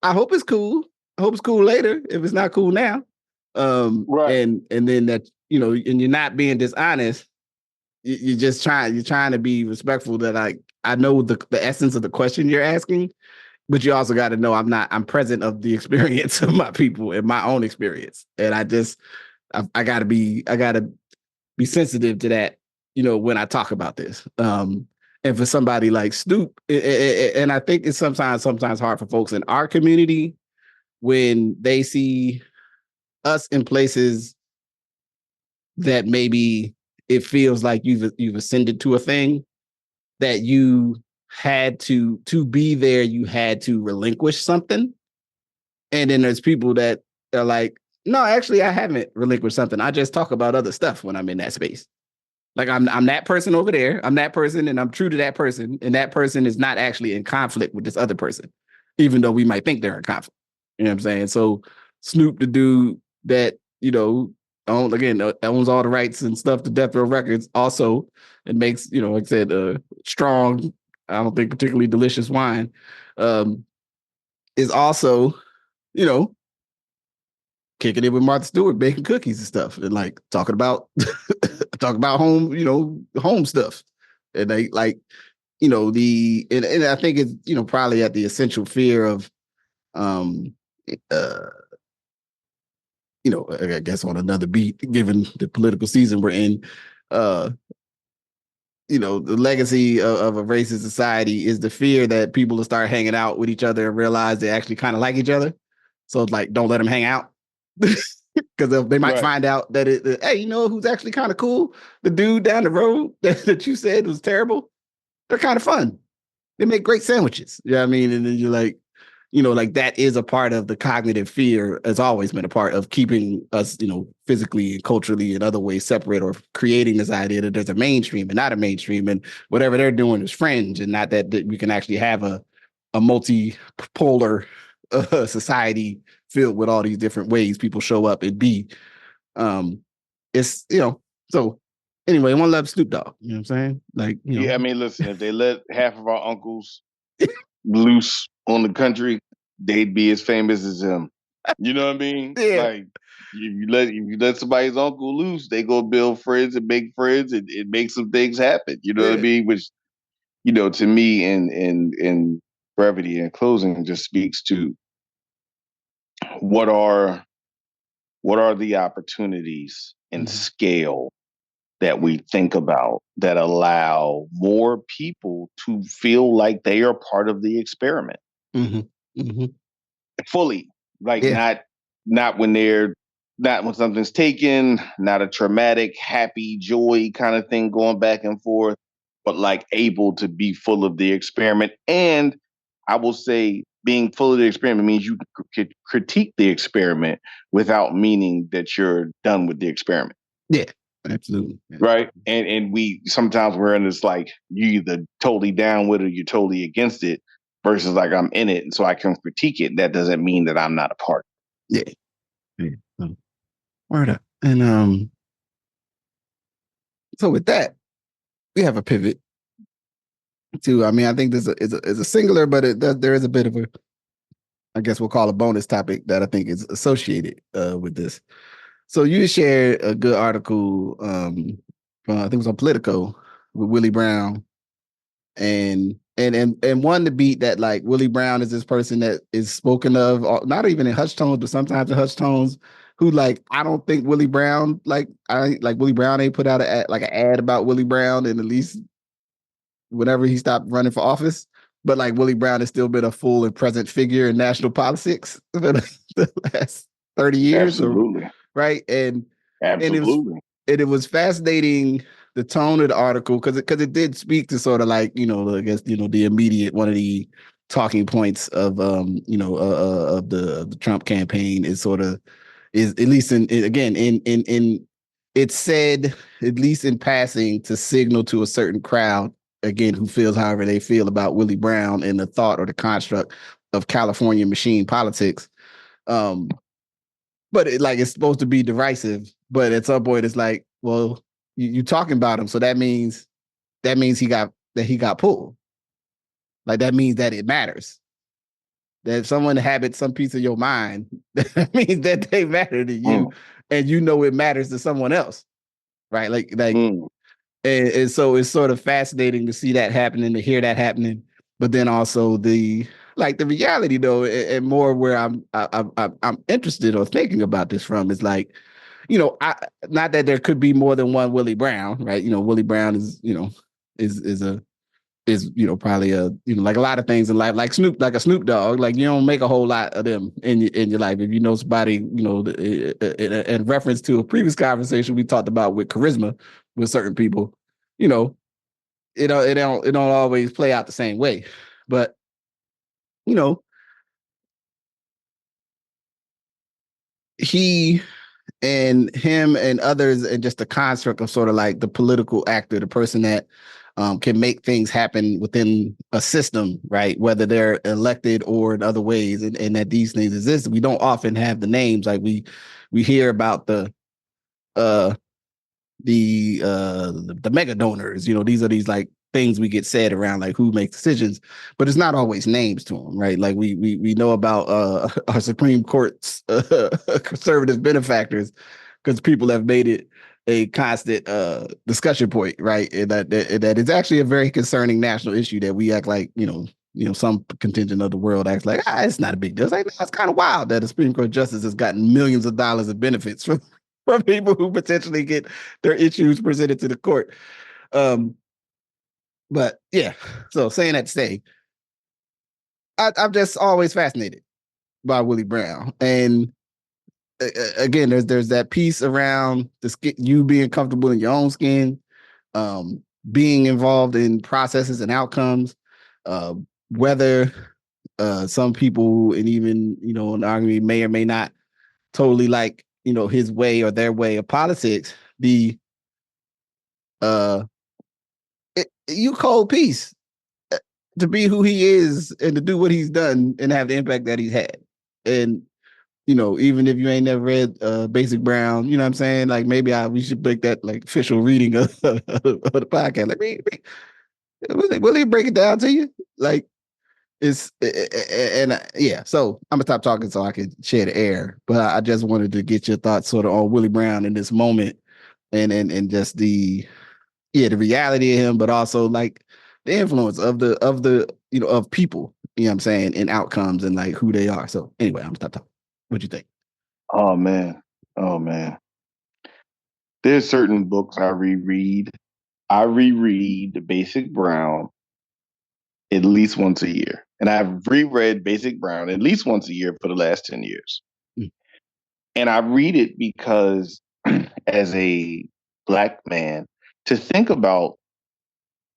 I hope it's cool. I hope it's cool later if it's not cool now. Right. And then that, and you're not being dishonest. You're trying to be respectful, that I know the essence of the question you're asking, but you also got to know I'm present of the experience of my people and my own experience. And I gotta be sensitive to that, when I talk about this. And for somebody like Snoop, and I think it's sometimes hard for folks in our community when they see us in places that maybe it feels like you've ascended to a thing that you had to be there, you had to relinquish something. And then there's people that are like, no, actually, I haven't relinquished something. I just talk about other stuff when I'm in that space. Like, I'm that person over there. I'm that person, and I'm true to that person. And that person is not actually in conflict with this other person, even though we might think they're in conflict. You know what I'm saying? So Snoop, the dude that, owns all the rights and stuff to Death Row Records, also, and makes, like I said, strong, I don't think particularly delicious wine, is also, you know, kicking it with Martha Stewart, baking cookies and stuff, and like talking about home, home stuff. And they like, and I think it's, probably at the essential fear of, um, uh, I guess on another beat, given the political season we're in, uh, the legacy of a racist society is the fear that people will start hanging out with each other and realize they actually kind of like each other. So it's like, don't let them hang out. Because they might find out that hey, who's actually kind of cool? The dude down the road that you said was terrible. They're kind of fun. They make great sandwiches. You know what I mean? And then you're like, like that is a part of the cognitive fear, has always been a part of keeping us, physically and culturally and other ways separate, or creating this idea that there's a mainstream and not a mainstream, and whatever they're doing is fringe, and not that we can actually have a multipolar society filled with all these different ways people show up and be. It's, so anyway, one love Snoop Dogg. You know what I'm saying? Like, Yeah, I mean, listen, if they let half of our uncles loose on the country, they'd be as famous as him. You know what I mean? Yeah. Like, if you let somebody's uncle loose, they go build friends and make friends, and it makes some things happen. You know what I mean? Which, to me, in brevity and closing, just speaks to what are the opportunities and scale that we think about that allow more people to feel like they are part of the experiment fully, like not when they're not when something's taken, not a traumatic, happy, joy kind of thing going back and forth, but like able to be full of the experiment. And I will say being full of the experiment means you could critique the experiment without meaning that you're done with the experiment. Yeah, absolutely. Right. And we sometimes we're in this like you either totally down with it or you're totally against it versus like I'm in it and so I can critique it. That doesn't mean that I'm not a part. Yeah. Yeah. So, word up. And so with that, we have a pivot to, I mean, I think this is a singular, but there is a bit of a, I guess we'll call a bonus topic that I think is associated with this. So you shared a good article, I think it was on Politico with Willie Brown, and one to beat that like Willie Brown is this person that is spoken of, not even in hushed tones, but sometimes in hushed tones. Who like I don't think Willie Brown Willie Brown ain't put out an ad about Willie Brown in at least whenever he stopped running for office. But like Willie Brown has still been a full and present figure in national politics for the last 30 years. Absolutely. Right. And absolutely. It was fascinating the tone of the article because it did speak to sort of like, I guess, the immediate one of the talking points of of the Trump campaign is sort of is at least in it's said at least in passing to signal to a certain crowd again who feels however they feel about Willie Brown and the thought or the construct of California machine politics. But it's supposed to be derisive, but at some point it's like, well, you talking about him, so that means he got pulled. Like that means that it matters. That if someone inhabits some piece of your mind, that means that they matter to you, and it matters to someone else, right? And so it's sort of fascinating to see that happening, to hear that happening, but then also the reality though, and more where I'm interested or thinking about this from is like, not that there could be more than one Willie Brown, right? Willie Brown is probably like a lot of things in life, like a Snoop Dogg, like you don't make a whole lot of them in your life. If you know somebody, in reference to a previous conversation we talked about with charisma with certain people, it don't always play out the same way, but he and him and others, and just the construct of sort of like the political actor, the person that can make things happen within a system, right? Whether they're elected or in other ways, and that these things exist. We don't often have the names. Like we hear about the mega donors. These are these like things we get said around like who makes decisions, but it's not always names to them, right? Like we know about our Supreme Court's conservative benefactors because people have made it a constant discussion point, right? And that is actually a very concerning national issue that we act like, some contingent of the world acts like, it's not a big deal. It's like, no, it's kind of wild that a Supreme Court justice has gotten millions of dollars of benefits from people who potentially get their issues presented to the court. But yeah, so saying that to say, I'm just always fascinated by Willie Brown. And again, there's that piece around you being comfortable in your own skin, being involved in processes and outcomes, whether some people and even an argument may or may not totally like his way or their way of politics. You cold piece to be who he is and to do what he's done and have the impact that he's had. And even if you ain't never read Basic Brown, you know what I'm saying? Like maybe we should break that like official reading of the podcast. Like, will he break it down to you? Like yeah. So I'm gonna stop talking so I can share the air. But I just wanted to get your thoughts sort of on Willie Brown in this moment, and just the reality of him, but also like the influence of the of people. You know what I'm saying? And outcomes and like who they are. So anyway, I'm gonna stop talking. What you think? Oh man. There's certain books I reread. I reread the Basic Brown at least once a year. And I've reread Basic Brown at least once a year for the last 10 years. And I read it because as a Black man, to think about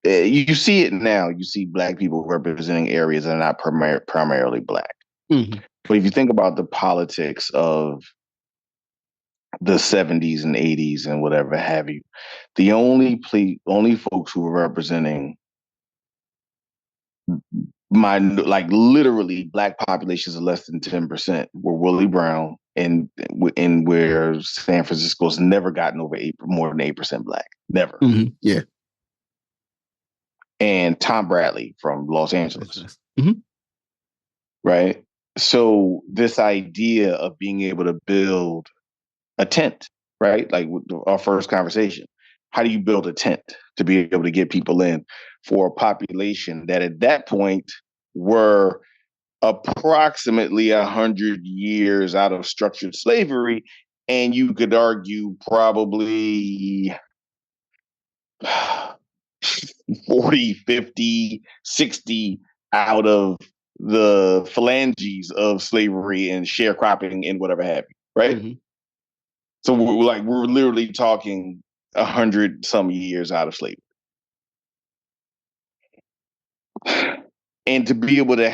you see it now. You see black people representing areas that are not primarily black. Mm-hmm. But if you think about the politics of the 70s and 80s and whatever have you, the only folks who were representing like literally black populations of less than 10% were Willie Brown and where San Francisco's never gotten over more than 8% black. Never. Mm-hmm. Yeah. And Tom Bradley from Los Angeles. Mm-hmm. Right. So this idea of being able to build a tent, right? Like our first conversation. How do you build a tent to be able to get people in for a population that at that point were approximately 100 years out of structured slavery? And you could argue probably 40, 50, 60 out of the phalanges of slavery and sharecropping and whatever have you, right? Mm-hmm. So we're literally talking 100 some years out of slavery. And to be able to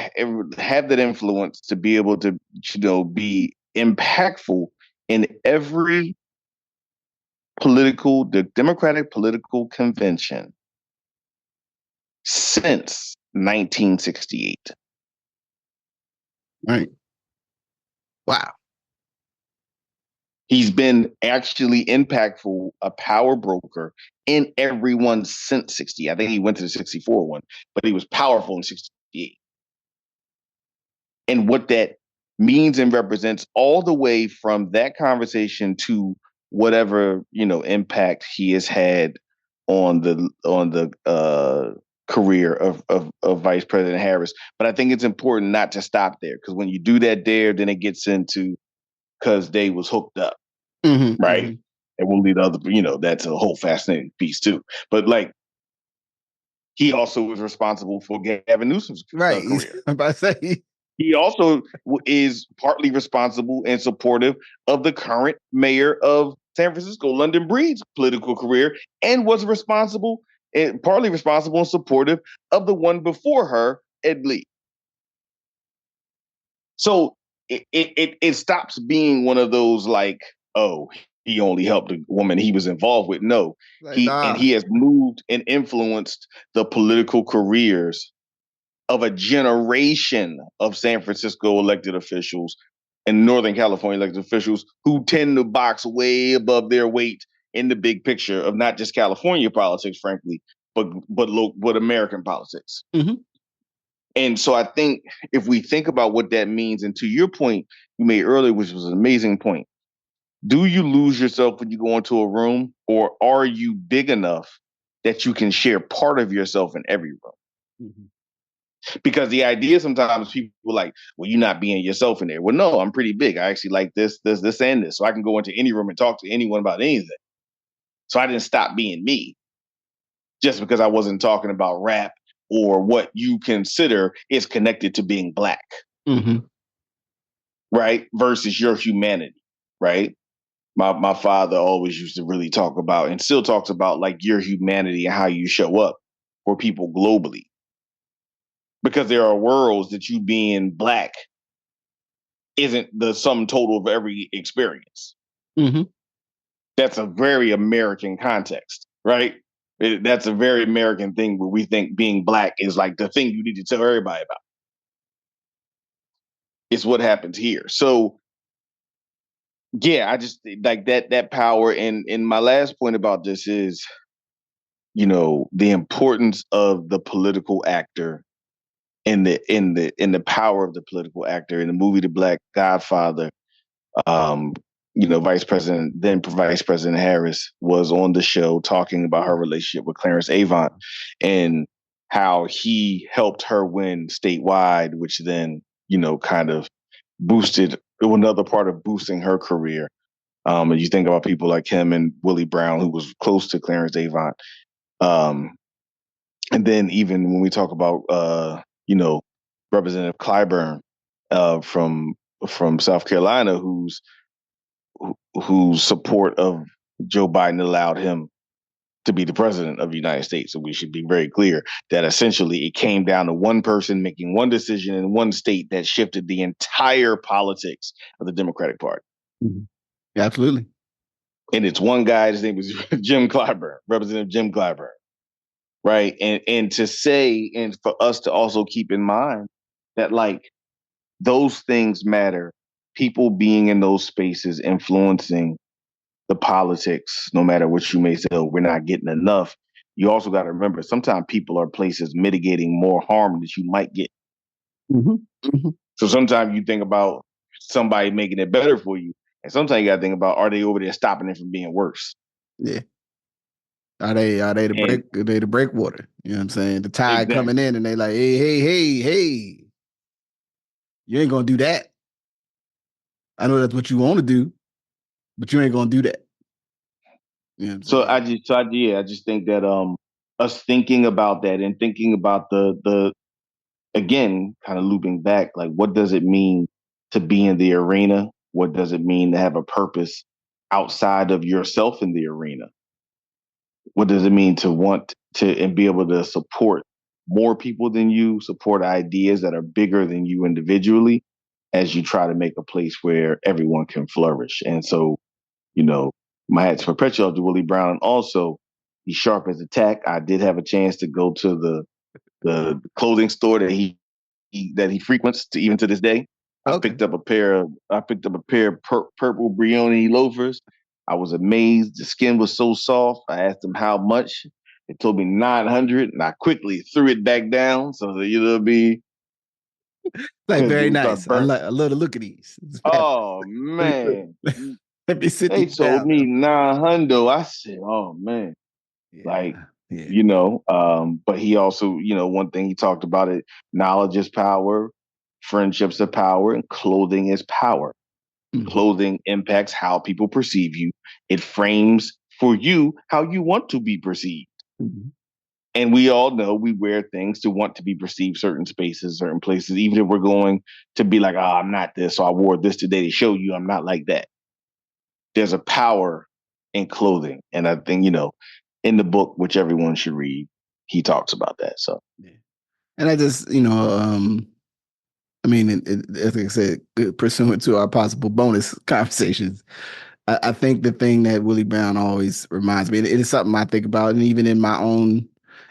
have that influence, to be able to, be impactful in every the Democratic political convention since 1968. Right. Wow. He's been actually impactful, a power broker in every one since 60. I think he went to the 64 one, but he was powerful in 68. And what that means and represents all the way from that conversation to whatever, impact he has had on the career of Vice President Harris. But I think it's important not to stop there, because when you do that there, then it gets into because they was hooked up, mm-hmm, right? Mm-hmm. And we'll leave the other, that's a whole fascinating piece too. But like, he also was responsible for Gavin Newsom's career. I'm about to say. He also is partly responsible and supportive of the current mayor of San Francisco, London Breed's political career, and was partly responsible and supportive of the one before her, Ed Lee. So it stops being one of those like, oh, he only helped the woman he was involved with. No, he has moved and influenced the political careers of a generation of San Francisco elected officials and Northern California elected officials who tend to box way above their weight in the big picture of not just California politics, frankly, but American politics. Mm-hmm. And so I think if we think about what that means, and to your point you made earlier, which was an amazing point, do you lose yourself when you go into a room, or are you big enough that you can share part of yourself in every room? Mm-hmm. Because the idea sometimes people are like, well, you're not being yourself in there. Well, no, I'm pretty big. I actually like this, and this. So I can go into any room and talk to anyone about anything. So I didn't stop being me just because I wasn't talking about rap or what you consider is connected to being black. Mm-hmm. Right? Versus your humanity. Right? My father always used to really talk about, and still talks about, like, your humanity and how you show up for people globally. Because there are worlds that you being black isn't the sum total of every experience. Mm-hmm. That's a very American context, right? That's a very American thing where we think being black is like the thing you need to tell everybody about. It's what happens here. So, yeah, I just like that power. And my last point about this is, the importance of the political actor in the power of the political actor. In the movie The Black Godfather, Vice President Harris was on the show talking about her relationship with Clarence Avant and how he helped her win statewide, which then, kind of boosted another part of boosting her career. And you think about people like him and Willie Brown, who was close to Clarence Avant. And then even when we talk about, Representative Clyburn from South Carolina, whose support of Joe Biden allowed him to be the president of the United States. So we should be very clear that essentially it came down to one person making one decision in one state that shifted the entire politics of the Democratic Party. Mm-hmm. Absolutely. And it's one guy, his name was Jim Clyburn, Representative Jim Clyburn. Right. And to say, and for us to also keep in mind that like those things matter, people being in those spaces influencing the politics, no matter what you may say, oh, we're not getting enough. You also got to remember sometimes people are places mitigating more harm that you might get. Mm-hmm. Mm-hmm. So sometimes you think about somebody making it better for you. And sometimes you got to think about, are they over there stopping it from being worse? Yeah. Are they the breakwater? You know what I'm saying? The tide Exactly. coming in and they like, hey, you ain't gonna do that. I know that's what you want to do, but you ain't gonna do that. You know what I'm saying? I just think that us thinking about that and thinking about the again, kind of looping back, like what does it mean to be in the arena? What does it mean to have a purpose outside of yourself in the arena? What does it mean to want to and be able to support more people than you, support ideas that are bigger than you individually as you try to make a place where everyone can flourish? And so, you know, my hat's perpetual to Willie Brown. Also, he's sharp as a tack. I did have a chance to go to the clothing store that he frequents to even to this day. I picked up a pair of purple Brioni loafers. I was amazed. The skin was so soft. I asked him how much. They told me 900, and I quickly threw it back down so that it'll be like very nice. I love to look at these. Oh man. Let me sit. They told me 900. I said, oh man. Yeah. Like, yeah. You know, but he also, you know, one thing he talked about it, knowledge is power, friendships are power, and clothing is power. Mm-hmm. Clothing impacts how people perceive you. It frames for you how you want to be perceived. Mm-hmm. And we all know we wear things to want to be perceived certain spaces, certain places, even if we're going to be like, oh, I'm not this, so I wore this today to show you I'm not like that. There's a power in clothing. And I think, you know, in the book, which everyone should read, he talks about that. So, yeah. And I just, you know, I mean, as I said, pursuant to our possible bonus conversations, I think the thing that Willie Brown always reminds me, and it is something I think about, and even in my own,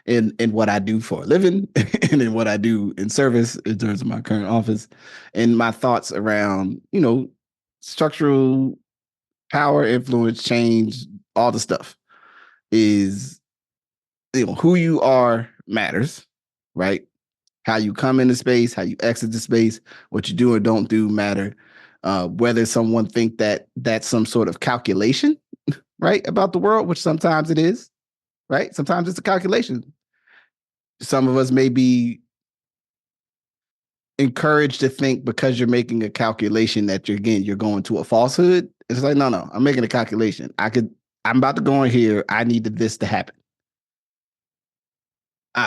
in what I do for a living, and in what I do in service in terms of my current office, and my thoughts around, you know, structural power, influence, change, all the stuff is, you know, who you are matters, right? How you come into space, how you exit the space, what you do or don't do matter. Whether someone think that that's some sort of calculation, right, about the world, which sometimes it is, right? Sometimes it's a calculation. Some of us may be encouraged to think because you're making a calculation that you're going to a falsehood. It's like, no, I'm making a calculation. I'm about to go in here. I needed this to happen.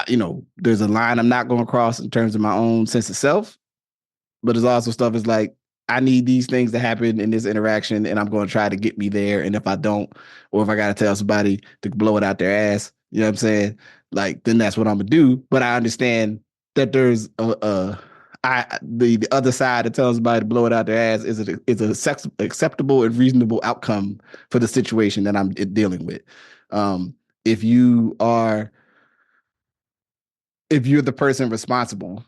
You know, there's a line I'm not going to cross in terms of my own sense of self, but there's also stuff is like, I need these things to happen in this interaction, and I'm going to try to get me there. And if I don't, or if I got to tell somebody to blow it out their ass, you know what I'm saying? Like, then that's what I'm going to do. But I understand that there's the other side that tells somebody to blow it out their ass is a acceptable and reasonable outcome for the situation that I'm dealing with. If you're the person responsible,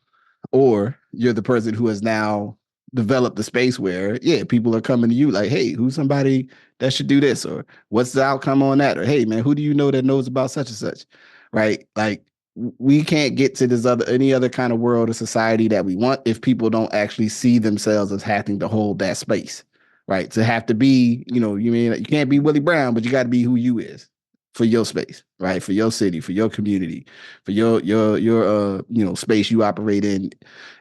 or you're the person who has now developed the space where, yeah, people are coming to you like, hey, who's somebody that should do this? Or what's the outcome on that? Or, hey, man, who do you know that knows about such and such? Right? Like, we can't get to any other kind of world or society that we want if people don't actually see themselves as having to hold that space, right? To have to be, you know, you can't be Willie Brown, but you got to be who you is for your space, right? For your city, for your community, for your you know, space you operate in.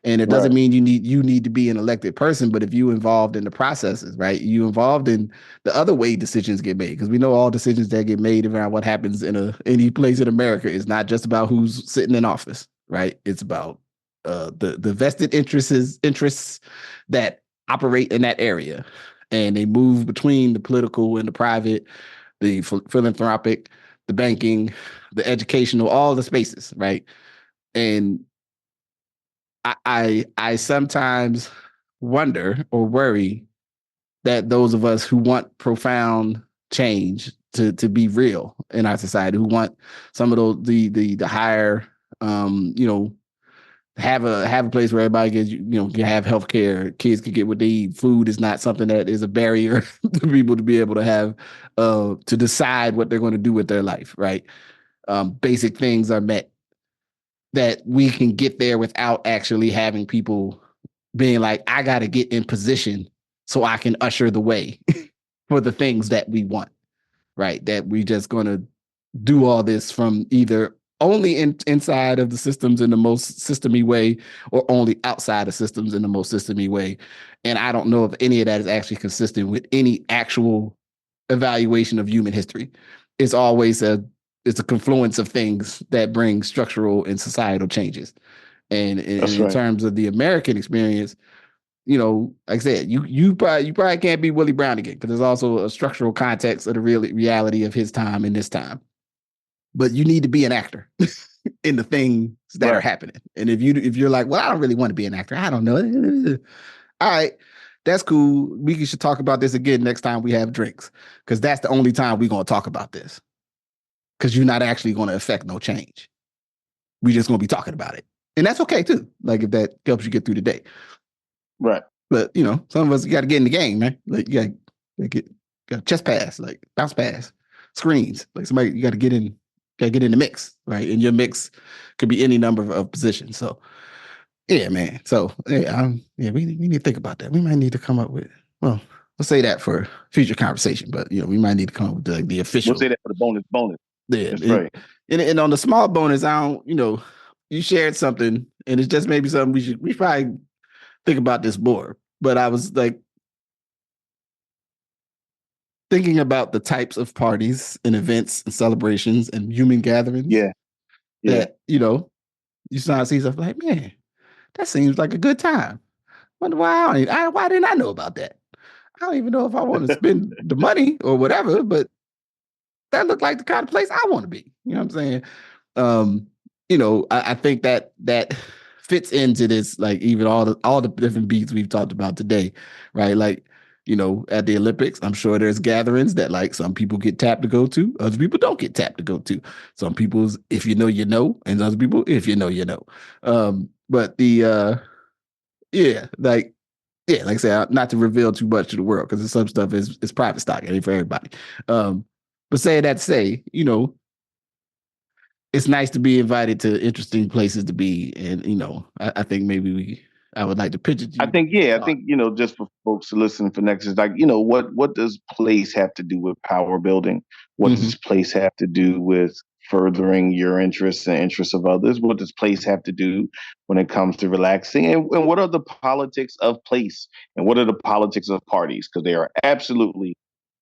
And it doesn't mean you need to be an elected person, but if you involved in the processes, right? You involved in the other way decisions get made, because we know all decisions that get made around what happens in any place in America is not just about who's sitting in office, right? It's about the vested interests that operate in that area, and they move between the political and the private, the philanthropic, the banking, the educational, all the spaces, right? And I sometimes wonder or worry that those of us who want profound change to be real in our society, who want some of those the higher have a place where everybody gets, can have healthcare, kids can get what they eat, food is not something that is a barrier to people to be able to have to decide what they're going to do with their life, right? Basic things are met, that we can get there without actually having people being like, I got to get in position so I can usher the way for the things that we want, right? That we just going to do all this from either only inside of the systems in the most systemy way or only outside of systems in the most systemy way. And I don't know if any of that is actually consistent with any actual evaluation of human history. It's always it's a confluence of things that bring structural and societal changes. And in terms of the American experience, like I said, you probably can't be Willie Brown again, because there's also a structural context of the real reality of his time and this time. But you need to be an actor in the things that are happening. And if you're like, well, I don't really want to be an actor, I don't know. All right, that's cool. We should talk about this again next time we have drinks, because that's the only time we're going to talk about this. Because you're not actually going to affect no change. We're just going to be talking about it. And that's okay too. Like, if that helps you get through the day. Right. But, some of us got to get in the game, man. Like, you got to chest pass, like bounce pass, screens. Like, somebody, you got to get in the mix, right? And your mix could be any number of positions. So, yeah, man. So, we need to think about that. We might need to come up with, well, we'll say that for future conversation, but, we might need to come up with the official. We'll say that for the bonus. Yeah, that's right. And on the small bonus, you shared something, and it's just maybe something we probably think about this more. But I was like thinking about the types of parties and events and celebrations and human gatherings. Yeah. That, you start to see stuff like, man, that seems like a good time. Wonder why why didn't I know about that? I don't even know if I want to spend the money or whatever, but that looked like the kind of place I want to be. You know what I'm saying? I think that fits into this, like, even all the different beats we've talked about today, right? Like, at the Olympics, I'm sure there's gatherings that, like, some people get tapped to go to, other people don't get tapped to go to. Some people's, if you know, and other people, if you know, But like I said, not to reveal too much to the world, because some stuff is private stock, it ain't for everybody. But saying that to say, it's nice to be invited to interesting places to be. And, I think maybe I would like to pitch it to you. I think, just for folks to listen for next is like, what does place have to do with power building? What does place have to do with furthering your interests and interests of others? What does place have to do when it comes to relaxing? And what are the politics of place? And what are the politics of parties? Because they are absolutely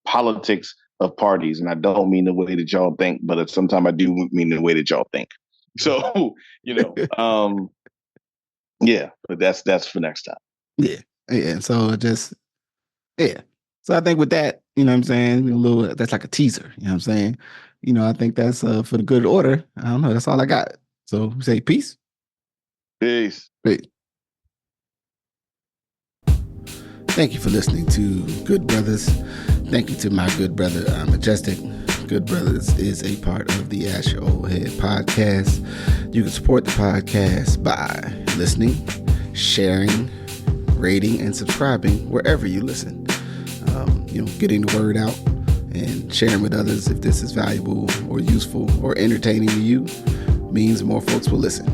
politics of parties. And I don't mean the way that y'all think, but sometimes I do mean the way that y'all think. So, but that's for next time. Yeah. So So I think with that, you know what I'm saying, that's like a teaser, you know what I'm saying? I think that's for the good order. I don't know. That's all I got. So we say peace. Peace. Thank you for listening to Good Brothers. Thank you to my good brother, Majestic. Good Brothers is a part of the Ask Your Oldhead podcast. You can support the podcast by listening, sharing, rating, and subscribing wherever you listen. Getting the word out and sharing with others if this is valuable or useful or entertaining to you means more folks will listen.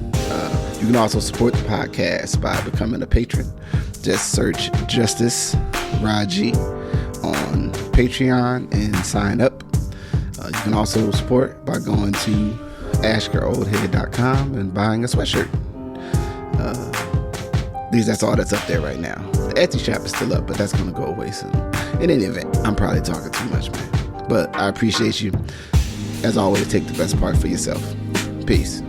You can also support the podcast by becoming a patron. Just search Justice Rajee on Patreon and sign up. You can also support by going to askyouroldhead.com and buying a sweatshirt. That's all that's up there right now. The Etsy shop is still up, but that's going to go away soon. In any event, I'm probably talking too much, man. But I appreciate you. As always, take the best part for yourself. Peace.